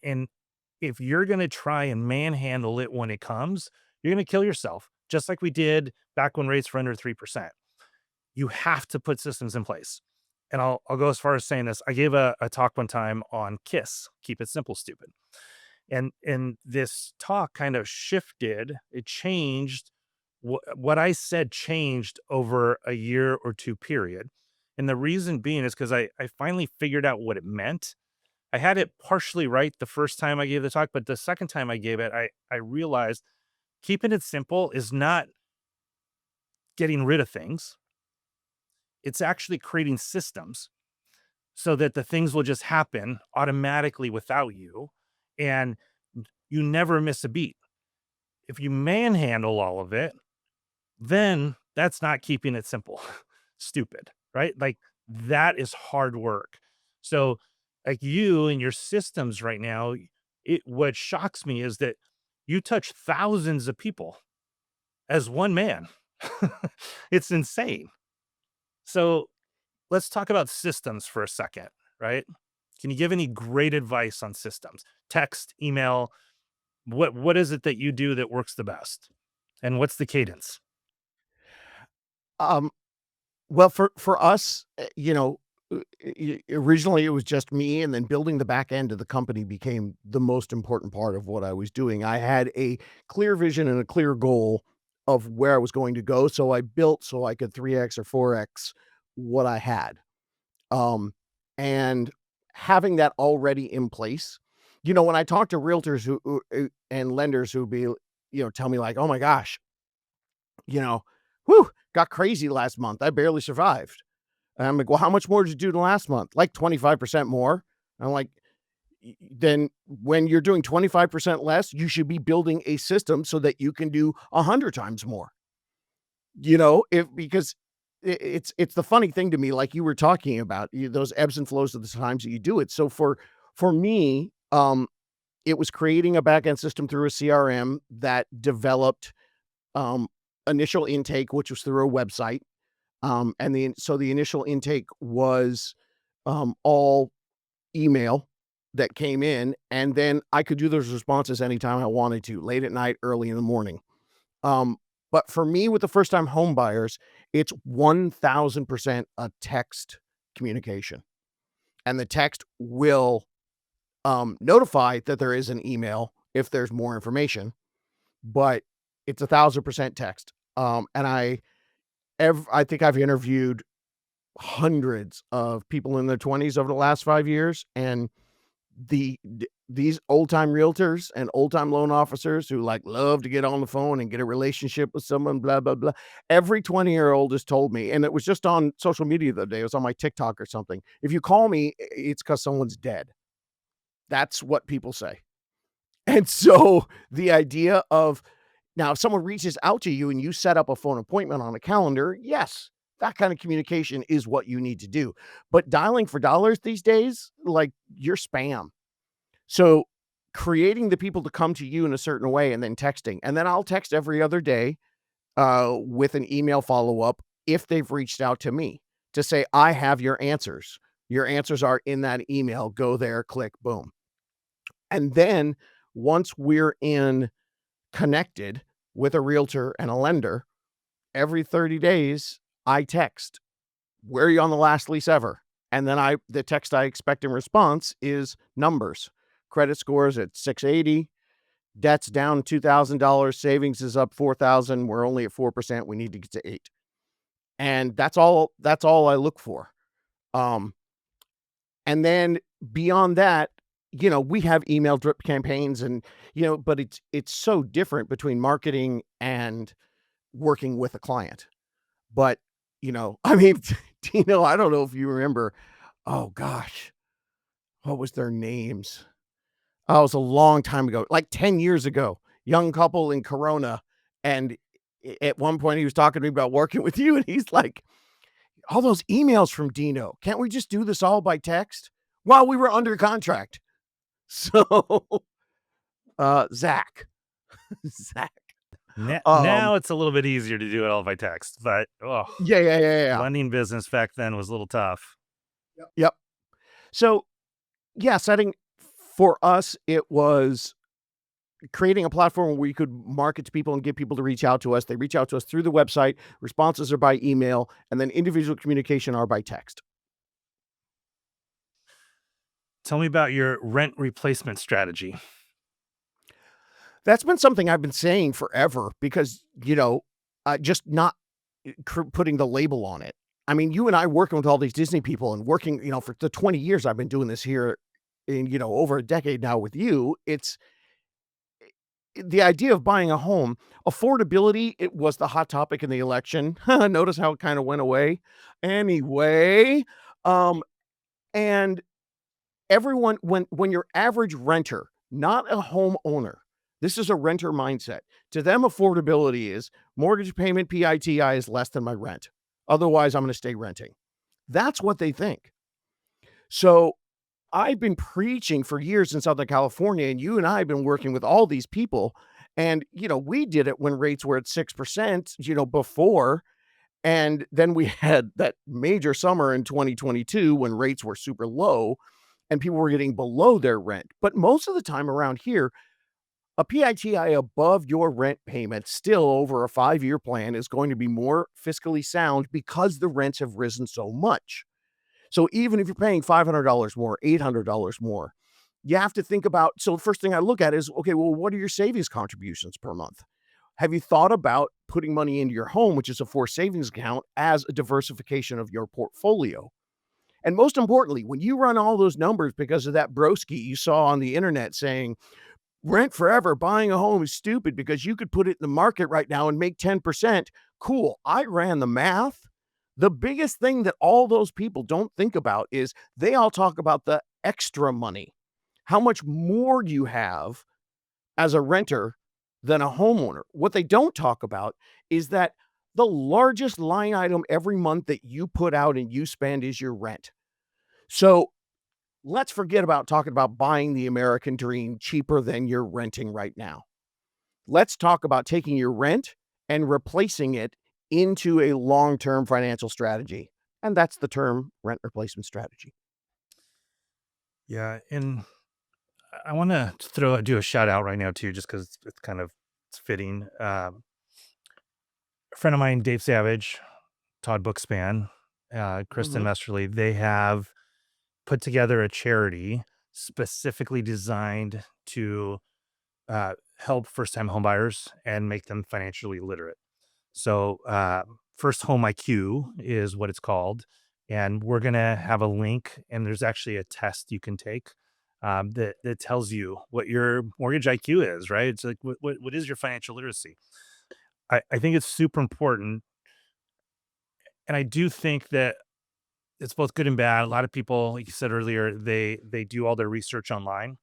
if you're going to try and manhandle it when it comes, you're going to kill yourself, just like we did back when rates were under 3%. You have to put systems in place. And I'll go as far as saying this. I gave a talk one time on KISS, keep it simple, stupid. And this talk kind of shifted, it changed. What I said changed over a year or two period. And the reason being is because I finally figured out what it meant. I had it partially right the first time I gave the talk, but the second time I gave it, I realized keeping it simple is not getting rid of things. It's actually creating systems so that the things will just happen automatically without you. And you never miss a beat. If you manhandle all of it, then that's not keeping it simple. Stupid, right? Like that is hard work. So, like you and your systems right now, what shocks me is that you touch thousands of people as one man. It's insane. So, let's talk about systems for a second, right? Can you give any great advice on systems? Text, email, what is it that you do that works the best? And what's the cadence? Um, well, for us, originally it was just me, and then building the back end of the company became the most important part of what I was doing. I had a clear vision and a clear goal of where I was going to go, so I built so I could 3x or 4x what I had. Um, and having that already in place, when I talk to realtors and lenders who tell me like, "Oh my gosh, you know, whew, got crazy last month. I barely survived." And I'm like, "Well, how much more did you do than last month?" "Like 25% more." I'm like, Then when you're doing 25% less, you should be building a system so that you can do 100 times more." If because it's the funny thing to me, like you were talking about, those ebbs and flows of the times that you do it. So for me, it was creating a backend system through a CRM that developed um, initial intake, which was through a website. So the initial intake was all email that came in, and then I could do those responses anytime I wanted to, late at night, early in the morning. Um, but for me, with the first time home buyers, it's 1000% a text communication. And the text will notify that there is an email if there's more information, but it's 1000% text. And I think I've interviewed hundreds of people in their 20s over the last 5 years, and these old time realtors and old time loan officers who like love to get on the phone and get a relationship with someone, blah blah blah. Every 20-year-old has told me, and it was just on social media the other day. It was on my TikTok or something. If you call me, it's because someone's dead. That's what people say. And so the idea of now, if someone reaches out to you and you set up a phone appointment on a calendar, yes, that kind of communication is what you need to do. But dialing for dollars these days, like you're spam. So creating the people to come to you in a certain way and then texting. And then I'll text every other day with an email follow-up if they've reached out to me to say, I have your answers. Your answers are in that email. Go there, click, boom. And then once we're in connected with a realtor and a lender, every 30 days, I text, where are you on the last lease ever? And then the text I expect in response is numbers. Credit scores at 680, debt's down $2,000, savings is up 4,000. We're only at 4%. We need to get to 8. And that's all I look for. And then beyond that, we have email drip campaigns and, but it's so different between marketing and working with a client. But, I mean, Dino, I don't know if you remember, oh gosh, what was their names? Oh, it was a long time ago, like 10 years ago, young couple in Corona. And at one point he was talking to me about working with you. And he's like, all those emails from Dino, can't we just do this all by text? While we were under contract. So, Zach, Zach, Now it's a little bit easier to do it all by text, but yeah. lending business back then was a little tough. Yep. So, yeah, for us, it was creating a platform where we could market to people and get people to reach out to us. They reach out to us through the website. Responses are by email, and then individual communication are by text. Tell me about your rent replacement strategy. That's been something I've been saying forever because, just not putting the label on it. I mean, you and I working with all these Disney people and working, for the 20 years I've been doing this here in, over a decade now with you, it's the idea of buying a home. Affordability, it was the hot topic in the election. Notice how it kind of went away. Anyway, and everyone, when your average renter, not a homeowner, this is a renter mindset. To them, affordability is mortgage payment, PITI is less than my rent. Otherwise, I'm going to stay renting. That's what they think. So I've been preaching for years in Southern California, and you and I have been working with all these people. And, we did it when rates were at 6%, before. And then we had that major summer in 2022 when rates were super low and people were getting below their rent. But most of the time around here, a PITI above your rent payment still over a 5-year plan is going to be more fiscally sound because the rents have risen so much. So even if you're paying $500 more, $800 more, you have to think about, so the first thing I look at is, okay, well, what are your savings contributions per month? Have you thought about putting money into your home, which is a forced savings account, as a diversification of your portfolio? And most importantly, when you run all those numbers because of that broski you saw on the internet saying, rent forever, buying a home is stupid because you could put it in the market right now and make 10%. Cool. I ran the math. The biggest thing that all those people don't think about is they all talk about the extra money, how much more you have as a renter than a homeowner. What they don't talk about is that the largest line item every month that you put out and you spend is your rent. So let's forget about talking about buying the American dream cheaper than you're renting right now. Let's talk about taking your rent and replacing it into a long-term financial strategy. And that's the term rent replacement strategy. Yeah, and I want to do a shout out right now too, just because it's kind of it's fitting. A friend of mine, Dave Savage, Todd Bookspan, Kristen Mhm. Mesterly, they have put together a charity specifically designed to help first time homebuyers and make them financially literate. So, First Home IQ is what it's called. And we're going to have a link, and there's actually a test you can take that tells you what your mortgage IQ is, right? It's like, what is your financial literacy? I think it's super important. And I do think that it's both good and bad. A lot of people, like you said earlier, they do all their research online,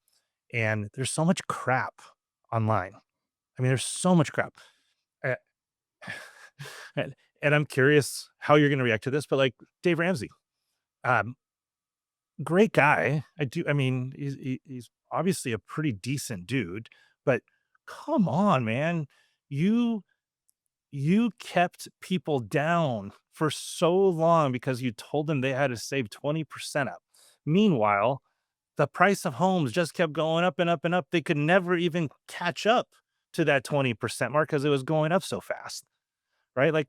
and there's so much crap online. I mean, there's so much crap. Uh, and I'm curious how you're going to react to this, but like Dave Ramsey, um, great guy. I mean, he's obviously a pretty decent dude, but come on, man. You, you kept people down for so long because you told them they had to save 20% up. Meanwhile, the price of homes just kept going up and up and up. They could never even catch up to that 20% mark because it was going up so fast, right? Like,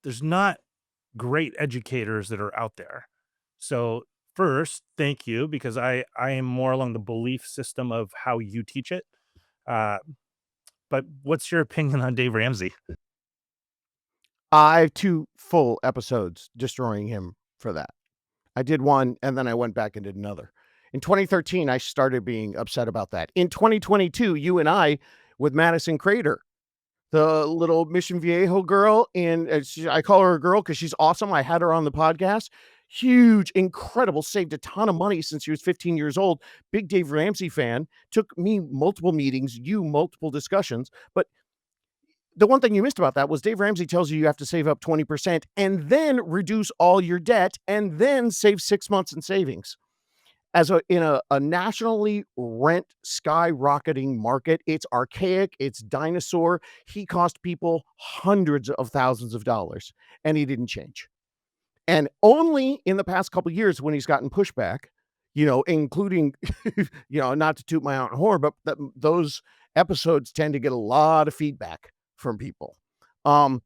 there's not great educators that are out there. So first, thank you because I am more along the belief system of how you teach it. Uh, but what's your opinion on Dave Ramsey? I have 2 full episodes destroying him for that. I did one, and then I went back and did another. In 2013, I started being upset about that. In 2022, you and I, with Madison Crater, the little Mission Viejo girl, and I call her a girl because she's awesome. I had her on the podcast. Huge, incredible, saved a ton of money since she was 15 years old. Big Dave Ramsey fan. Took me multiple meetings, you multiple discussions. But the one thing you missed about that was Dave Ramsey tells you have to save up 20% and then reduce all your debt and then save 6 months in savings. As a nationally rent skyrocketing market, it's archaic, it's dinosaur. He cost people hundreds of thousands of dollars, and he didn't change. And only in the past couple of years when he's gotten pushback, including, not to toot my own horn, but those episodes tend to get a lot of feedback from people. Um,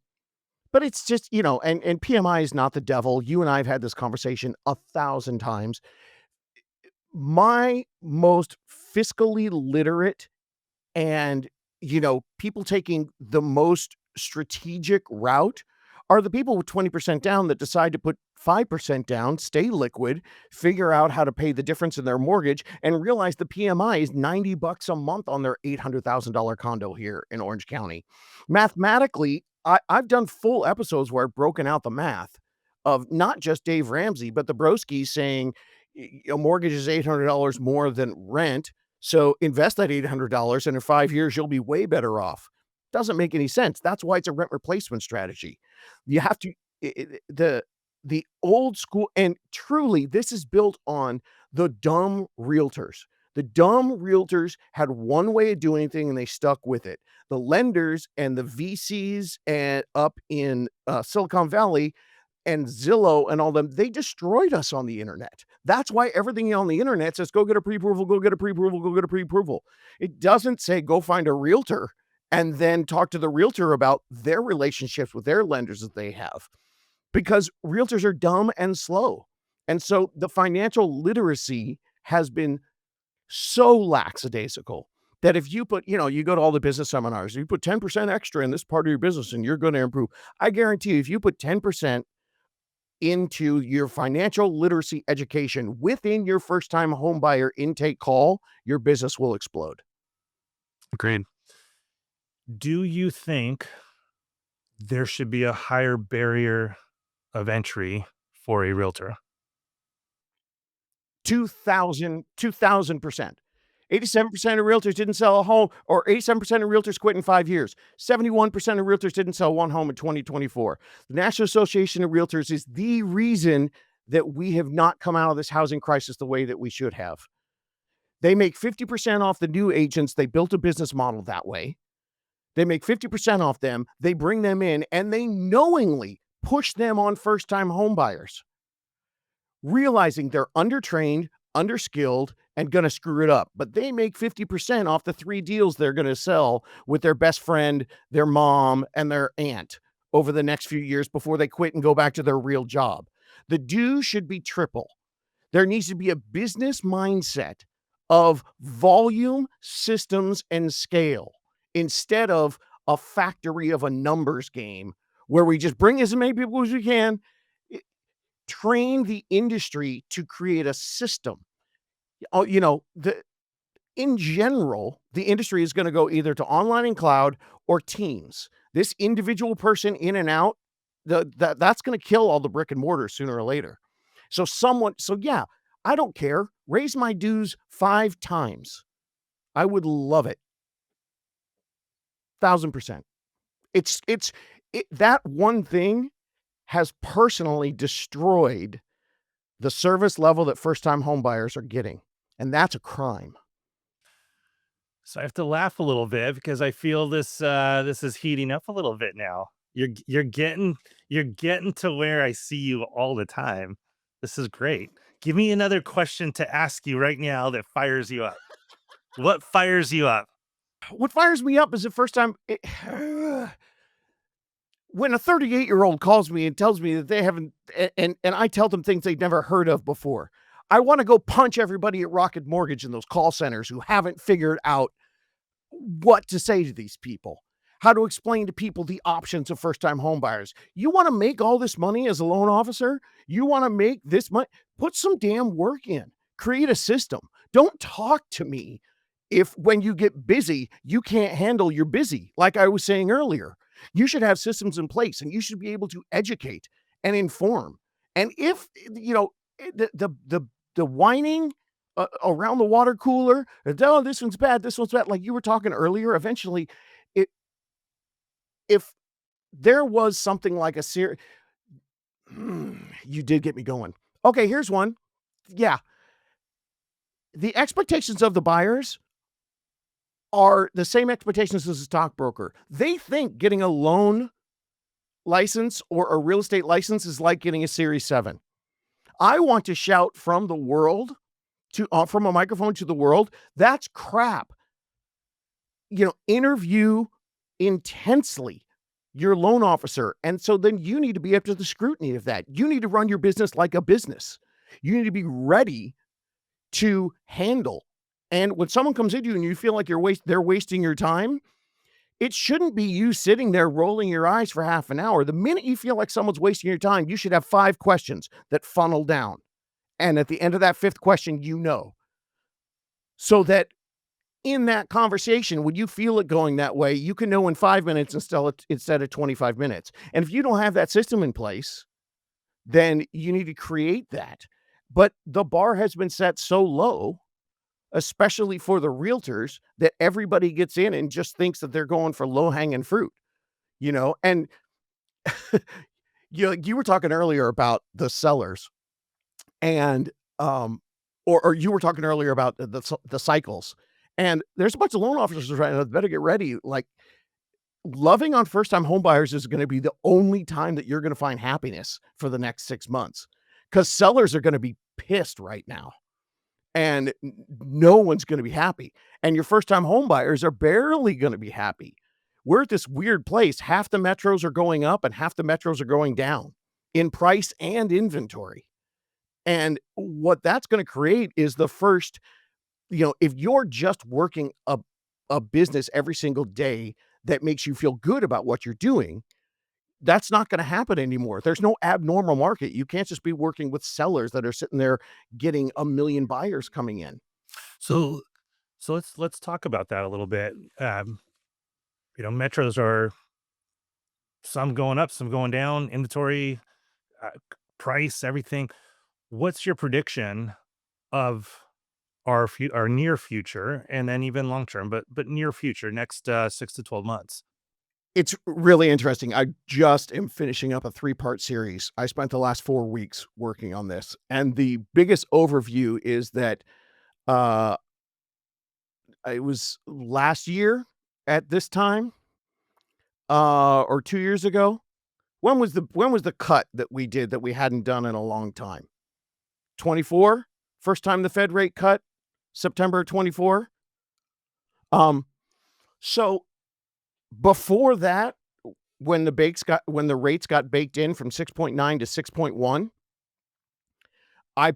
but it's just, and PMI is not the devil. You and I have had this conversation 1,000 times. My most fiscally literate and, people taking the most strategic route are the people with 20% down that decide to put 5% down, stay liquid, figure out how to pay the difference in their mortgage, and realize the PMI is $90 a month on their $800,000 condo here in Orange County. Mathematically, I've done full episodes where I've broken out the math of not just Dave Ramsey, but the broskies saying a mortgage is $800 more than rent. So invest that $800 and in 5 years, you'll be way better off. Doesn't make any sense. That's why it's a rent replacement strategy. You have to, the old school, and truly, this is built on the dumb realtors. The dumb realtors had one way of doing things and they stuck with it. The lenders and the VCs and up in Silicon Valley and Zillow and all them, they destroyed us on the internet. That's why everything on the internet says, go get a pre-approval, go get a pre-approval, go get a pre-approval. It doesn't say go find a realtor and then talk to the realtor about their relationships with their lenders that they have, because realtors are dumb and slow. And so the financial literacy has been so lackadaisical that if you put, you go to all the business seminars, you put 10% extra in this part of your business and you're going to improve. I guarantee you, if you put 10% into your financial literacy education within your first time home buyer intake call, your business will explode. Agreed. Do you think there should be a higher barrier of entry for a realtor? 2,000%. 87% of realtors didn't sell a home, or 87% of realtors quit in 5 years. 71% of realtors didn't sell one home in 2024. The National Association of Realtors is the reason that we have not come out of this housing crisis the way that we should have. They make 50% off the new agents. They built a business model that way. They make 50% off them. They bring them in and they knowingly push them on first time home buyers, realizing they're undertrained, underskilled, and going to screw it up. But they make 50% off the 3 deals they're going to sell with their best friend, their mom, and their aunt over the next few years before they quit and go back to their real job. The due should be triple. There needs to be a business mindset of volume, systems, and scale instead of a factory of a numbers game where we just bring as many people as we can, train the industry to create a system. Oh, in general, the industry is going to go either to online and cloud or teams. This individual person in and out, that's going to kill all the brick and mortar sooner or later. So yeah, I don't care. Raise my dues 5 times. I would love it. 1,000%. That one thing has personally destroyed the service level that first-time home buyers are getting, and that's a crime. So I have to laugh a little bit because I feel this is heating up a little bit now. You're getting to where I see you all the time. This is great. Give me another question to ask you right now that fires you up. What fires you up? What fires me up is the first time when a 38-year-old calls me and tells me that they haven't and I tell them things they've never heard of before. I wanna go punch everybody at Rocket Mortgage in those call centers who haven't figured out what to say to these people, how to explain to people the options of first-time home buyers. You wanna make all this money as a loan officer? You wanna make this money? Put some damn work in. Create a system. Don't talk to me if when you get busy, you can't handle your busy. Like I was saying earlier, you should have systems in place and you should be able to educate and inform. And if, the whining around the water cooler, oh, this one's bad, like you were talking earlier, eventually, it, if there was something like a series, you did get me going. Okay, here's one. Yeah. The expectations of the buyers are the same expectations as a stockbroker. They think getting a loan license or a real estate license is like getting a Series 7. I want to shout from the world from a microphone to the world. That's crap. Interview intensely your loan officer. And so then you need to be up to the scrutiny of that. You need to run your business like a business. You need to be ready to handle. And when someone comes into you and you feel like they're wasting your time, it shouldn't be you sitting there rolling your eyes for half an hour. The minute you feel like someone's wasting your time, you should have 5 questions that funnel down. And at the end of that 5th question, so that in that conversation, when you feel it going that way, you can know in 5 minutes instead of 25 minutes. And if you don't have that system in place, then you need to create that. But the bar has been set so low, especially for the realtors, that everybody gets in and just thinks that they're going for low-hanging fruit, And you were talking earlier about the sellers and, or you were talking earlier about the cycles, and there's a bunch of loan officers right now that better get ready. Like, loving on first-time home buyers is gonna be the only time that you're gonna find happiness for the next 6 months, because sellers are gonna be pissed right now. And no one's going to be happy. And your first time home buyers are barely going to be happy. We're at this weird place. Half the metros are going up and half the metros are going down in price and inventory. And what that's going to create is the first, if you're just working a business every single day that makes you feel good about what you're doing, that's not going to happen anymore. There's no abnormal market. You can't just be working with sellers that are sitting there getting a million buyers coming in. So let's talk about that a little bit. Metros are some going up, some going down, inventory, price, everything. What's your prediction of our near future and then even long term, but near future, next 6 to 12 months? It's really interesting. I just am finishing up a 3-part series. I spent the last 4 weeks working on this, and the biggest overview is that, uh, it was last year at this time, or 2 years ago. When was the cut that we did that we hadn't done in a long time? 24? First time the Fed rate cut, September 24? Um, so before that, when the rates got baked in from 6.9 to 6.1, I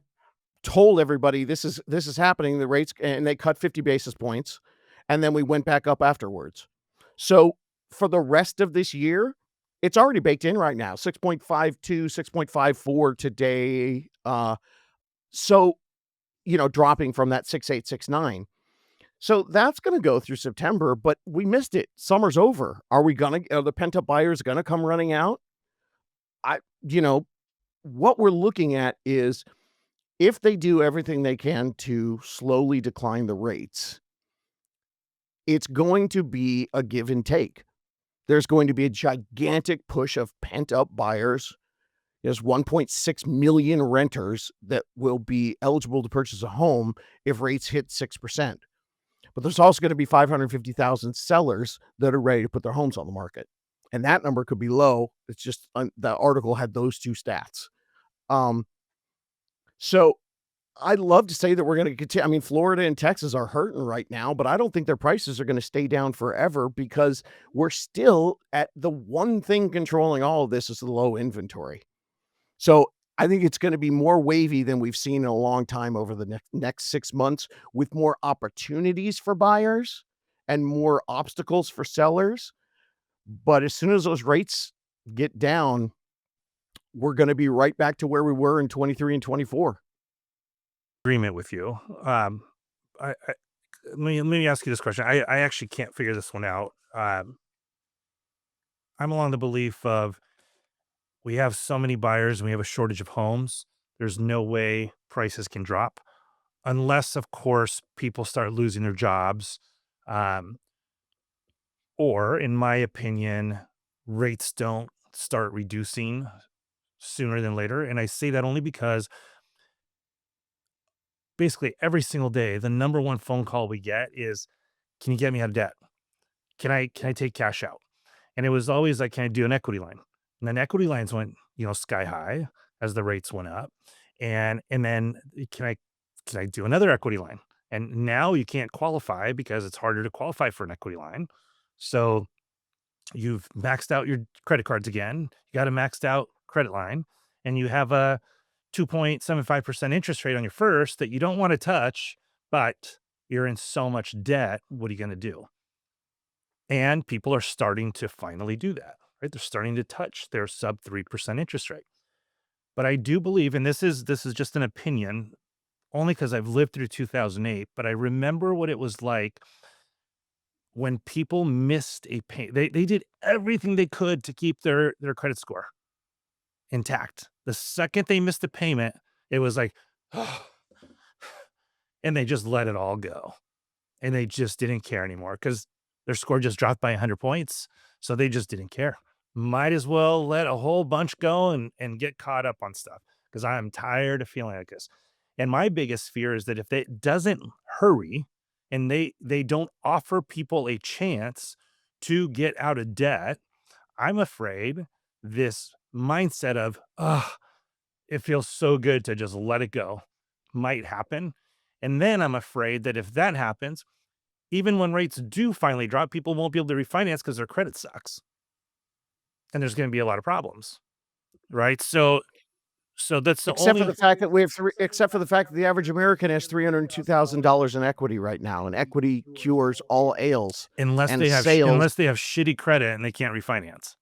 told everybody this is happening, the rates, and they cut 50 basis points, and then we went back up afterwards. So for the rest of this year, it's already baked in right now, 6.52, 6.54 today. So, dropping from that 6.8, 6.9. So that's gonna go through September, but we missed it. Summer's over. Are the pent-up buyers gonna come running out? I you know, what we're looking at is if they do everything they can to slowly decline the rates, it's going to be a give and take. There's going to be a gigantic push of pent-up buyers. There's 1.6 million renters that will be eligible to purchase a home if rates hit 6%. But there's also gonna be 550,000 sellers that are ready to put their homes on the market, and that number could be low. It's just the article had those 2 stats. Um, so I'd love to say that we're gonna continue. I mean, Florida and Texas are hurting right now, but I don't think their prices are gonna stay down forever because we're still at the one thing controlling all of this is the low inventory. So I think it's gonna be more wavy than we've seen in a long time over the next 6 months, with more opportunities for buyers and more obstacles for sellers. But as soon as those rates get down, we're gonna be right back to where we were in 23 and 24. Agreement with you. I let me ask you this question. I actually can't figure this one out. I'm along the belief of we have so many buyers and we have a shortage of homes. There's no way prices can drop unless, of course, people start losing their jobs. Um, or, in my opinion, rates don't start reducing sooner than later. And I say that only because basically every single day, the number one phone call we get is, "Can you get me out of debt? Can I take cash out?" And it was always like, "Can I do an equity line?" And then equity lines went, sky high as the rates went up. And then can I do another equity line? And now you can't qualify because it's harder to qualify for an equity line. So you've maxed out your credit cards again. You got a maxed out credit line, and you have a 2.75% interest rate on your first that you don't want to touch, but you're in so much debt. What are you going to do? And people are starting to finally do that, right? They're starting to touch their sub 3% interest rate. But I do believe, and this is just an opinion, only because I've lived through 2008, but I remember what it was like when people missed a pay. They did everything they could to keep their credit score intact. The second they missed a payment, it was like, and they just let it all go. And they just didn't care anymore because their score just dropped by 100 points. So they just didn't care. Might as well let a whole bunch go and get caught up on stuff because I'm tired of feeling like this. And my biggest fear is that if it doesn't hurry and they don't offer people a chance to get out of debt, I'm afraid this mindset of, it feels so good to just let it go might happen. And then I'm afraid that if that happens, even when rates do finally drop, people won't be able to refinance because their credit sucks, and there's gonna be a lot of problems, right? So that's the Except for only the fact that except for the fact that the average American has $302,000 in equity right now, and equity cures all ails, and sales, unless they have shitty credit and they can't refinance.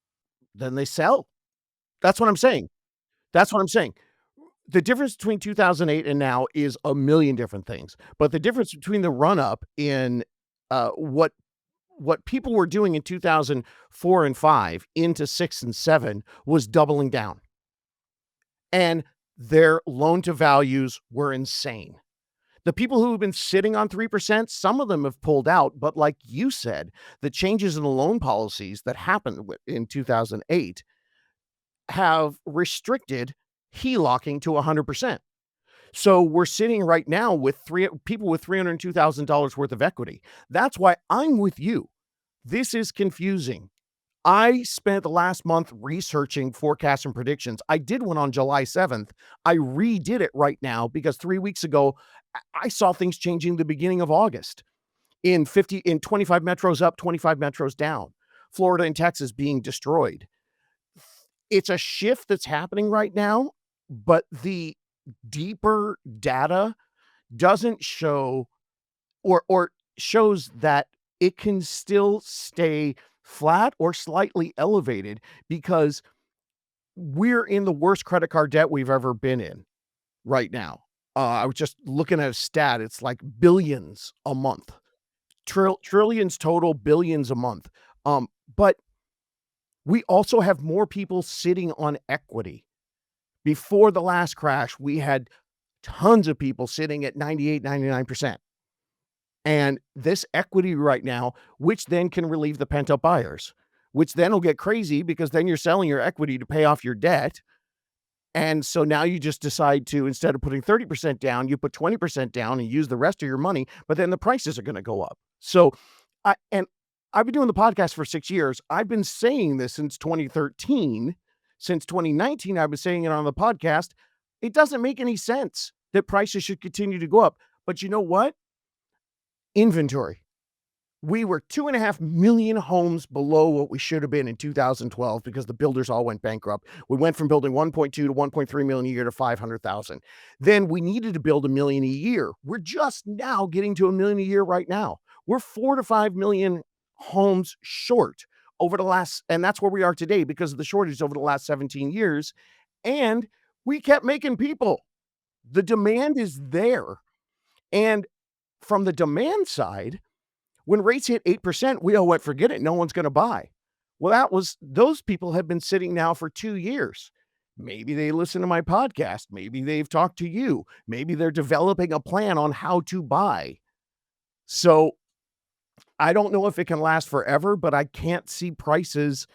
then they sell. That's what I'm saying. That's what I'm saying. The difference between 2008 and now is a million different things, but the difference between the run up in, what people were doing in 2004 and 5 into 6 and 7 was doubling down, and their loan to values were insane. The people who have been sitting on 3%, some of them have pulled out, but like you said, the changes in the loan policies that happened in 2008 have restricted HELOCing to 100%. So we're sitting right now with three people with $302,000 worth of equity. That's why I'm with you. This is confusing. I spent the last month researching forecasts and predictions. I did one on July 7th. I redid it right now because 3 weeks ago, I saw things changing the beginning of August in 25 metros up, 25 metros down. Florida and Texas being destroyed. It's a shift that's happening right now, but the deeper data doesn't show or shows that it can still stay flat or slightly elevated because we're in the worst credit card debt we've ever been in right now. I was just looking at a stat. It's like billions a month, trillions total, billions a month. But we also have more people sitting on equity. Before the last crash, we had tons of people sitting at 98, 99%. And this equity right now, which then can relieve the pent up buyers, which then will get crazy because then you're selling your equity to pay off your debt. And so now you just decide to, instead of putting 30% down, you put 20% down and use the rest of your money, but then the prices are going to go up. So, and I've been doing the podcast for 6 years. I've been saying this since 2013. Since 2019, I've been saying it on the podcast. It doesn't make any sense that prices should continue to go up. But you know what? Inventory. We were 2.5 million homes below what we should have been in 2012 because the builders all went bankrupt. We went from building 1.2 to 1.3 million a year to 500,000. Then we needed to build a million a year. We're just now getting to a million a year right now. We're 4 to 5 million homes short over the last, and that's where we are today because of the shortage over the last 17 years. And we kept making people. The demand is there. And from the demand side, when rates hit 8%, we all went, forget it. No one's going to buy. Well, those people have been sitting now for 2 years. Maybe they listen to my podcast. Maybe they've talked to you. Maybe they're developing a plan on how to buy. So I don't know if it can last forever, but I can't see prices,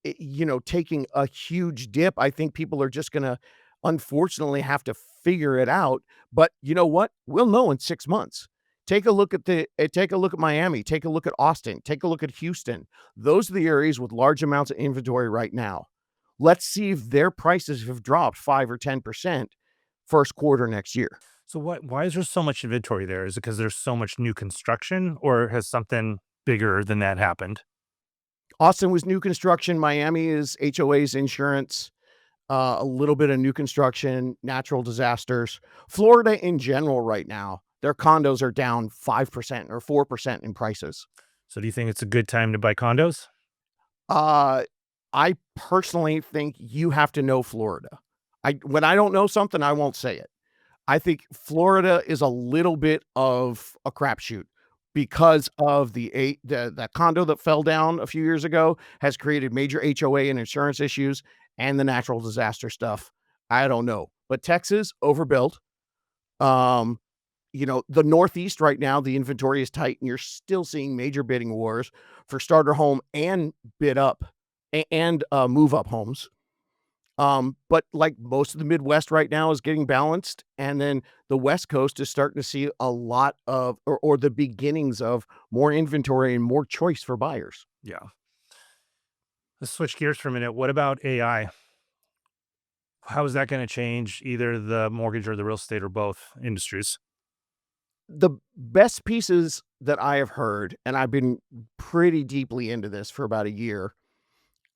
taking a huge dip. I think people are just going to unfortunately have to figure it out. But you know what? We'll know in 6 months. Take a look at Miami, take a look at Austin, take a look at Houston. Those are the areas with large amounts of inventory right now. Let's see if their prices have dropped 5 or 10% first quarter next year. So why is there so much inventory there? Is it because there's so much new construction, or has something bigger than that happened? Austin was new construction. Miami is HOAs, insurance, a little bit of new construction, natural disasters. Florida in general right now, their condos are down 5% or 4% in prices. So do you think it's a good time to buy condos? Uh, I personally think you have to know Florida. When I don't know something, I won't say it. I think Florida is a little bit of a crapshoot because of the condo that fell down a few years ago has created major HOA and insurance issues and the natural disaster stuff. I don't know, but Texas overbuilt. The Northeast right now, the inventory is tight and you're still seeing major bidding wars for starter home and bid up and move up homes. But like most of the Midwest right now is getting balanced. And then the West Coast is starting to see a lot of, or the beginnings of more inventory and more choice for buyers. Yeah. Let's switch gears for a minute. What about AI? How is that going to change either the mortgage or the real estate or both industries? The best pieces that I have heard, and I've been pretty deeply into this for about a year,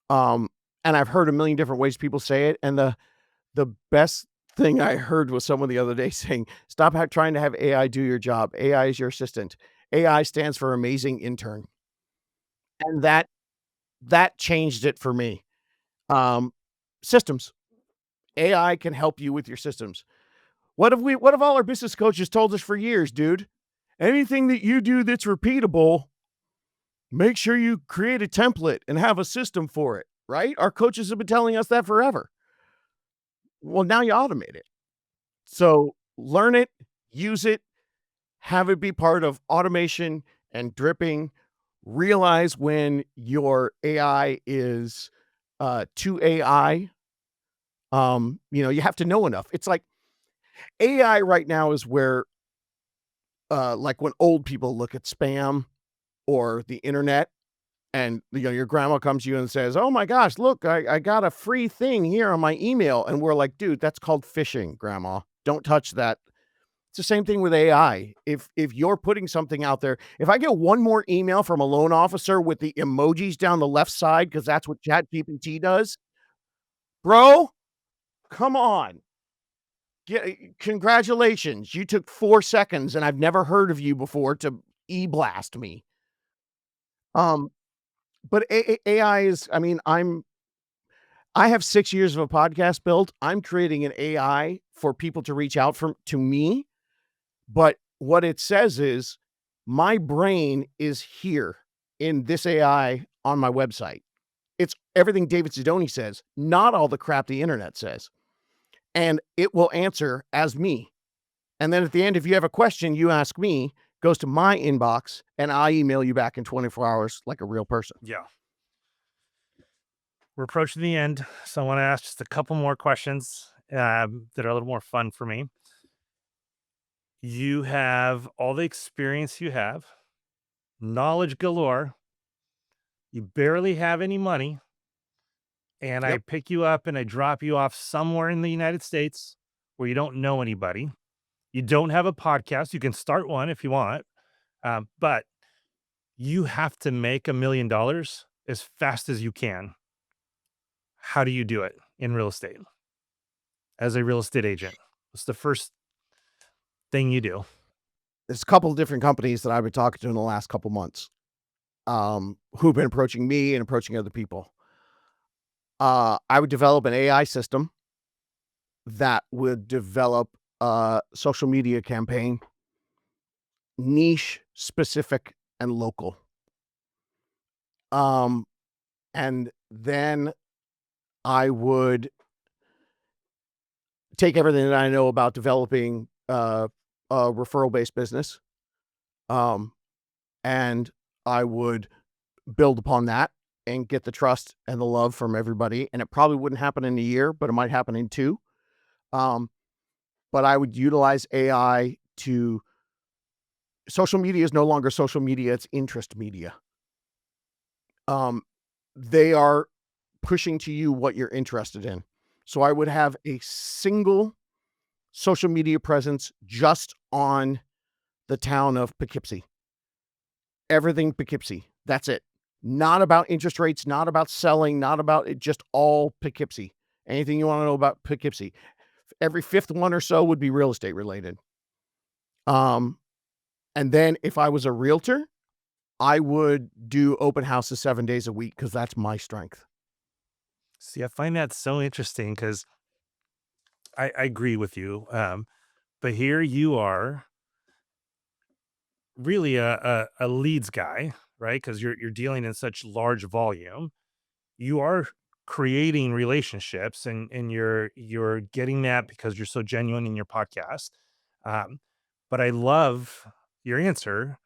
and I've heard a million different ways people say it. And the best thing I heard was someone the other day saying, stop trying to have AI do your job. AI is your assistant. AI stands for amazing intern. And that changed it for me. Systems. AI can help you with your systems. What have all our business coaches told us for years, dude? Anything that you do that's repeatable, make sure you create a template and have a system for it, right? Our coaches have been telling us that forever. Well, now you automate it. So learn it, use it, have it be part of automation and dripping. Realize when your AI is too AI. You have to know enough. It's like AI right now is where, like when old people look at spam or the internet, and your grandma comes to you and says, "Oh my gosh, look, I got a free thing here on my email," and we're like, "Dude, that's called phishing, grandma. Don't touch that." It's the same thing with AI. If you're putting something out there, if I get one more email from a loan officer with the emojis down the left side, because that's what ChatGPT does, bro, come on. Congratulations. You took 4 seconds, and I've never heard of you before to blast me. Um, but AI is, I mean, I have 6 years of a podcast built. I'm creating an AI for people to reach out from to me, but what it says is my brain is here in this AI on my website. It's everything David Sidoni says, not all the crap the internet says. And it will answer as me. And then at the end, if you have a question, you ask me, goes to my inbox, and I email you back in 24 hours like a real person. Yeah. We're approaching the end, so I want to ask just a couple more questions that are a little more fun for me. You have all the experience you have, knowledge galore. You barely have any money, and I Yep. pick you up and I drop you off somewhere in the United States where you don't know anybody. You don't have a podcast. You can start one if you want, but you have to make $1 million as fast as you can. How do you do it in real estate as a real estate agent? What's the first thing you do? There's a couple of different companies that I've been talking to in the last couple months, who've been approaching me and approaching other people. I would develop an AI system that would develop a social media campaign, niche, specific, and local. Um, and then I would take everything that I know about developing a referral-based business, um, and I would build upon that and get the trust and the love from everybody. And it probably wouldn't happen in a year, but it might happen in 2. Um, but I would utilize AI to social media is no longer social media, it's interest media. Um, they are pushing to you what you're interested in. So I would have a single social media presence just on the town of Poughkeepsie. Everything Poughkeepsie. That's it. Not about interest rates, not about selling, not about it, just all Poughkeepsie. Anything you want to know about Poughkeepsie. Every fifth one or so would be real estate related. Um, and then if I was a realtor, I would do open houses 7 days a week because that's my strength. See, I find that so interesting because I agree with you. But here you are really a leads guy, right? Because you're dealing in such large volume. You are creating relationships and you're getting that because you're so genuine in your podcast. Um, but I love your answer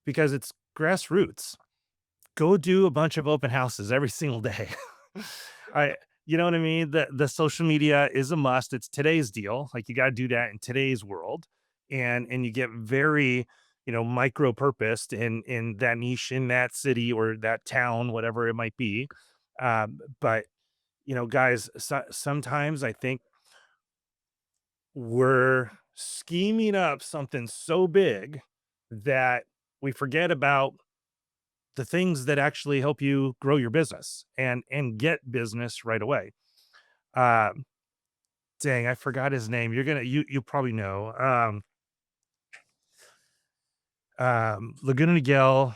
because it's grassroots. Go do a bunch of open houses every single day. I You know what I mean? The social media is a must. It's today's deal. Like you got to do that in today's world. And you get very, micro purposed in that niche in that city or that town, whatever it might be. But guys, sometimes I think we're scheming up something so big that we forget about the things that actually help you grow your business and get business right away. Um, Dang, I forgot his name. You probably know. Laguna Niguel.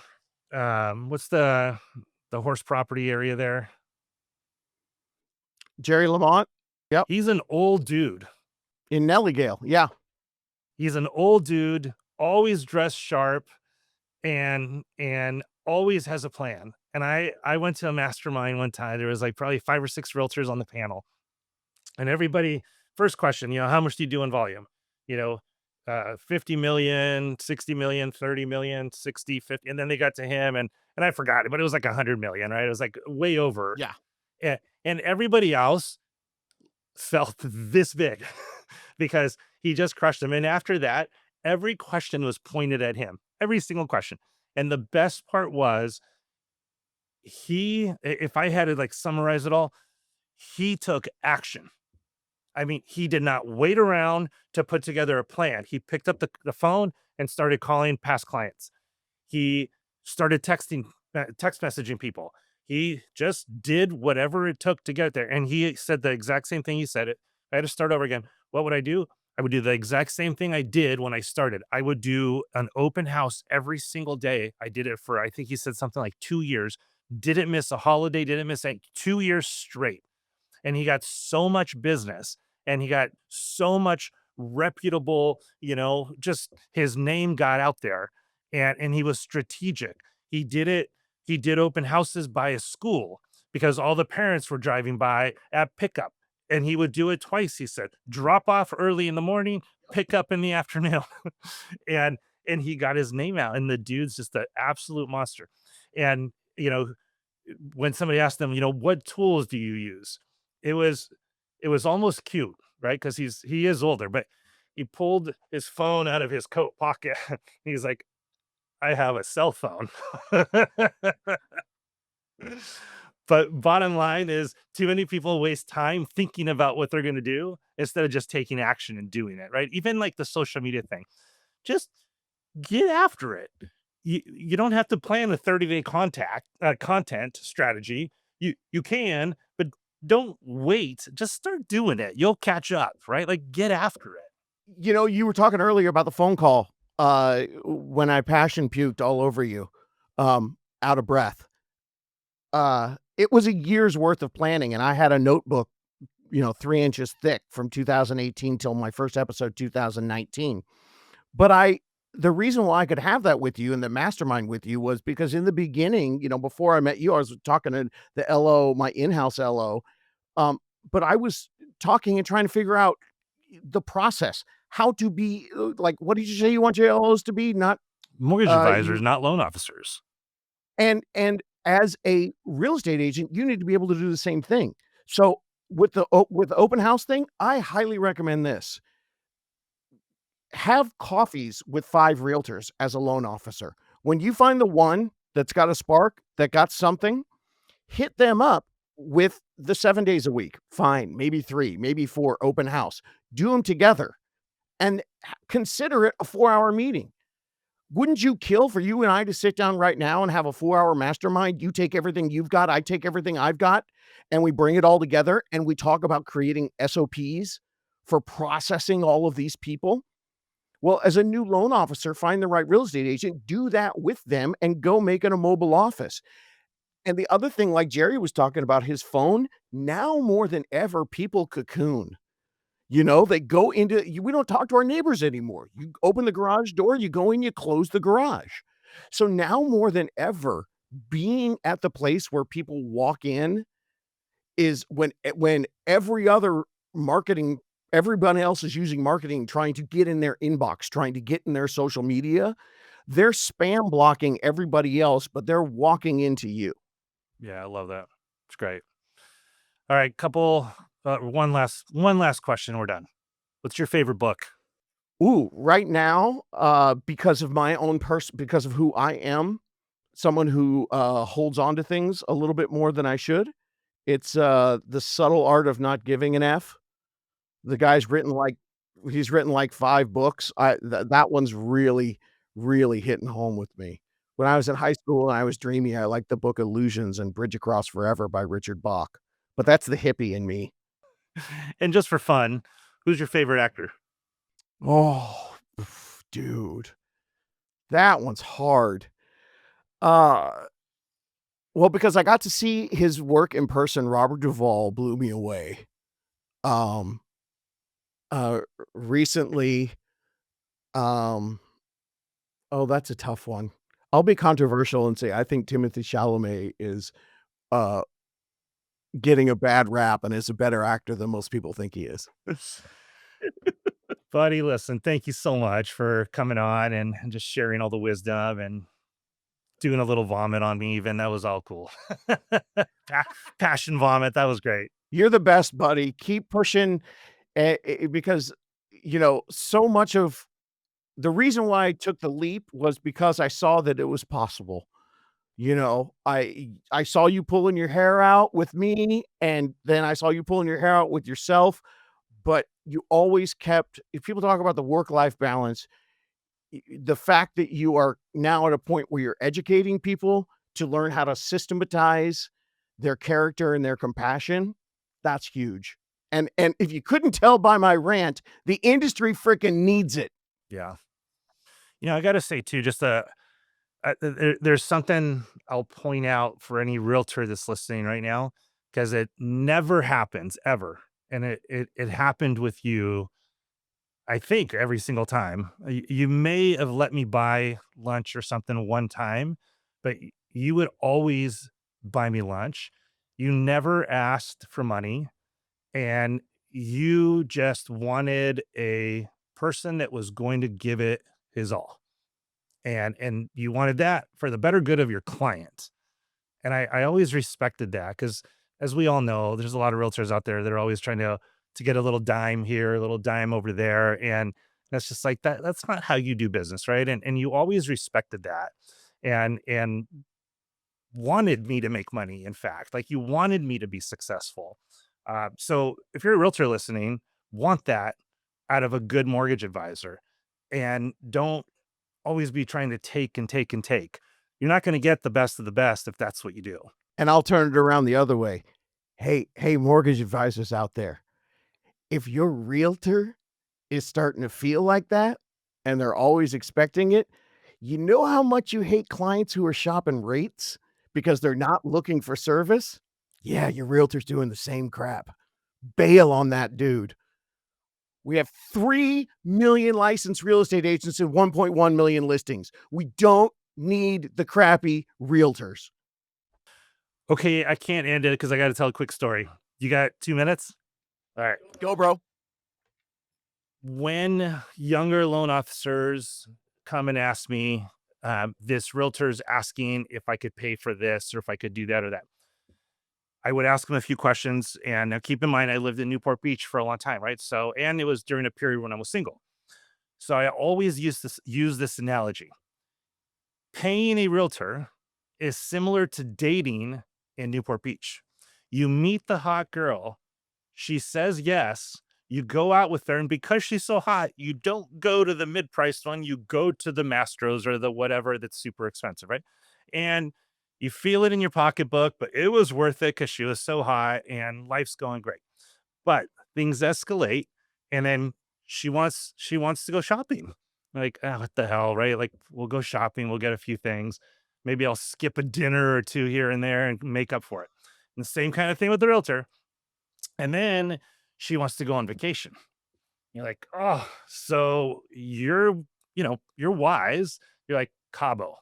What's the horse property area there? Jerry Lamont. Yep. He's an old dude. In Nellygale. Yeah. He's an old dude, always dressed sharp and always has a plan. And I went to a mastermind one time. There was like probably 5 or 6 realtors on the panel. And everybody, first question, how much do you do in volume? You know, 50 million, 60 million, 30 million, 60, 50, and then they got to him and I forgot it, but it was like 100 million, right? It was like way over. Yeah. And everybody else felt this big because he just crushed them. And after that, every question was pointed at him, every single question. And the best part was if I had to like summarize it all, he took action. I mean, he did not wait around to put together a plan. He picked up the phone and started calling past clients. He started text messaging people. He just did whatever it took to get there. And he said the exact same thing. He said it. I had to start over again. What would I do? I would do the exact same thing I did when I started. I would do an open house every single day. I did it for, I think he said something like 2 years. Didn't miss a holiday, didn't miss 2 years straight, and he got so much business and he got so much reputable, just his name got out there, and he was strategic. He did it. He did open houses by a school because all the parents were driving by at pickup, and he would do it twice. He said, drop off early in the morning, pick up in the afternoon. and and he got his name out, and the dude's just an absolute monster. And when somebody asked him, what tools do you use? It was it was almost cute, right? Because he is older, but he pulled his phone out of his coat pocket. He's like, I have a cell phone. But bottom line is too many people waste time thinking about what they're going to do instead of just taking action and doing it, right? Even like the social media thing. Just get after it. You don't have to plan a 30-day content strategy. You can, but don't wait. Just start doing it. You'll catch up, right? Like get after it. You were talking earlier about the phone call, when I passion puked all over you, out of breath. It was a year's worth of planning, and I had a notebook, 3 inches thick from 2018 till my first episode, 2019. But the reason why I could have that with you and the mastermind with you was because in the beginning, before I met you, I was talking to the LO, my in-house LO, but I was talking and trying to figure out the process, how to be, like, what did you say you want your LOs to be? Not, Mortgage advisors, you not loan officers. and as a real estate agent, you need to be able to do the same thing. So with the open house thing, I highly recommend this. Have coffees with 5 realtors as a loan officer. When you find the one that's got a spark, that got something, hit them up with the 7 days a week. Fine, maybe 3, maybe 4 open house. Do them together and consider it a 4-hour meeting. Wouldn't you kill for you and I to sit down right now and have a 4-hour mastermind? You take everything you've got, I take everything I've got, and we bring it all together and we talk about creating SOPs for processing all of these people? Well, as a new loan officer, find the right real estate agent, do that with them, and go make it a mobile office. And the other thing, like Jerry was talking about his phone, now more than ever, people cocoon. They go into we don't talk to our neighbors anymore. You open the garage door, you go in, you close the garage. So now more than ever, being at the place where people walk in is when every other marketing everybody else is using marketing, trying to get in their inbox, trying to get in their social media, they're spam blocking everybody else, but they're walking into you. Yeah, I love that. It's great. All right, couple one last question, we're done. What's your favorite book? Ooh, right now, because of my own because of who I am, someone who, holds on to things a little bit more than I should, it's, The Subtle Art of Not Giving an F. The guy's written like he's written like 5 books. That one's really, really hitting home with me. When I was in high school and I was dreamy, I liked the book Illusions and Bridge Across Forever by Richard Bach, but that's the hippie in me. And just for fun, who's your favorite actor? Oh, dude, that one's hard. Uh, well, because I got to see his work in person, Robert Duvall blew me away. Um, Recently, um oh, that's a tough one. I'll be controversial and say I think Timothy Chalamet is, uh, getting a bad rap and is a better actor than most people think he is. Buddy, listen, thank you so much for coming on and just sharing all the wisdom and doing a little vomit on me even. That was all cool. Passion vomit, that was great. You're the best, buddy. Keep pushing, because, so much of the reason why I took the leap was because I saw that it was possible. I saw you pulling your hair out with me, and then I saw you pulling your hair out with yourself, but you always kept if people talk about the work-life balance, the fact that you are now at a point where you're educating people to learn how to systematize their character and their compassion, that's huge. And if you couldn't tell by my rant, the industry freaking needs it. Yeah. I got to say too, just there's something I'll point out for any realtor that's listening right now, because it never happens ever. And it happened with you, I think, every single time. You may have let me buy lunch or something one time, but you would always buy me lunch. You never asked for money, and you just wanted a person that was going to give it his all. And you wanted that for the better good of your client. And I always respected that because, as we all know, there's a lot of realtors out there that are always trying to get a little dime here, a little dime over there. And that's just like that. That's not how you do business, right? And you always respected that and wanted me to make money. In fact, like you wanted me to be successful. So if you're a realtor listening, want that out of a good mortgage advisor, and don't always be trying to take and take and take. You're not going to get the best of the best if that's what you do. And I'll turn it around the other way. Hey, mortgage advisors out there, if your realtor is starting to feel like that and they're always expecting it, you know how much you hate clients who are shopping rates because they're not looking for service? Yeah, your realtor's doing the same crap. Bail on that dude. We have 3 million licensed real estate agents and 1.1 million listings. We don't need the crappy realtors. Okay, I can't end it because I got to tell a quick story. You got 2 minutes? All right. Go, bro. When younger loan officers come and ask me, this realtor's asking if I could pay for this or if I could do that or that, I would ask them a few questions. And now keep in mind, I lived in Newport Beach for a long time, right? So, and it was during a period when I was single. So I always use this analogy. Paying a realtor is similar to dating in Newport Beach. You meet the hot girl, she says yes, you go out with her, and because she's so hot, you don't go to the mid-priced one, you go to the Mastros or the whatever that's super expensive, right? And you feel it in your pocketbook, but it was worth it because she was so hot and life's going great. But things escalate, and then she wants to go shopping. Like, "Oh, what the hell," right? Like, we'll go shopping, we'll get a few things. Maybe I'll skip a dinner or 2 here and there and make up for it. And the same kind of thing with the realtor. And then she wants to go on vacation. You're like, "Oh, so you're wise." You're like, "Cabo.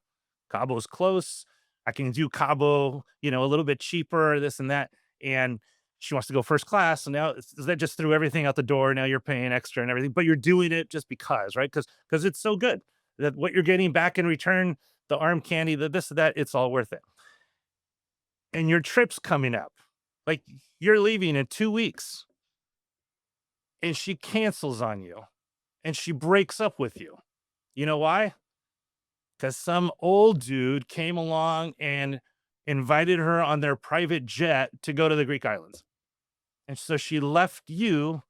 Cabo's close. I can do Cabo, a little bit cheaper, this and that." And she wants to go first class. So now that just threw everything out the door. Now you're paying extra and everything, but you're doing it just because, right? Because it's so good that what you're getting back in return, the arm candy, the this, that, it's all worth it. And your trip's coming up. Like you're leaving in 2 weeks and she cancels on you and she breaks up with you. You know why? Because some old dude came along and invited her on their private jet to go to the Greek islands. And so she left you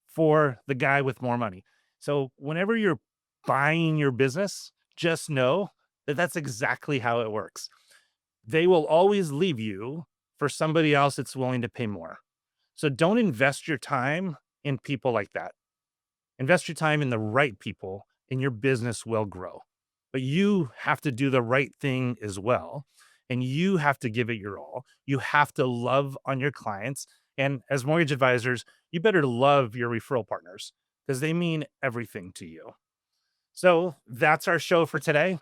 for the guy with more money. So whenever you're buying your business, just know that that's exactly how it works. They will always leave you for somebody else that's willing to pay more. So don't invest your time in people like that. Invest your time in the right people and your business will grow. But you have to do the right thing as well. And you have to give it your all. You have to love on your clients. And as mortgage advisors, you better love your referral partners because they mean everything to you. So that's our show for today.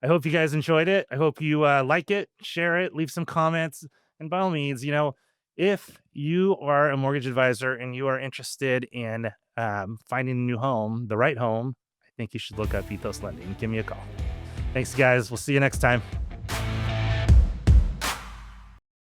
I hope you guys enjoyed it. I hope you like it, share it, leave some comments. And by all means, If you are a mortgage advisor and you are interested in finding a new home, the right home, I think you should look up Ethos Lending. Give me a call. Thanks, guys. We'll see you next time.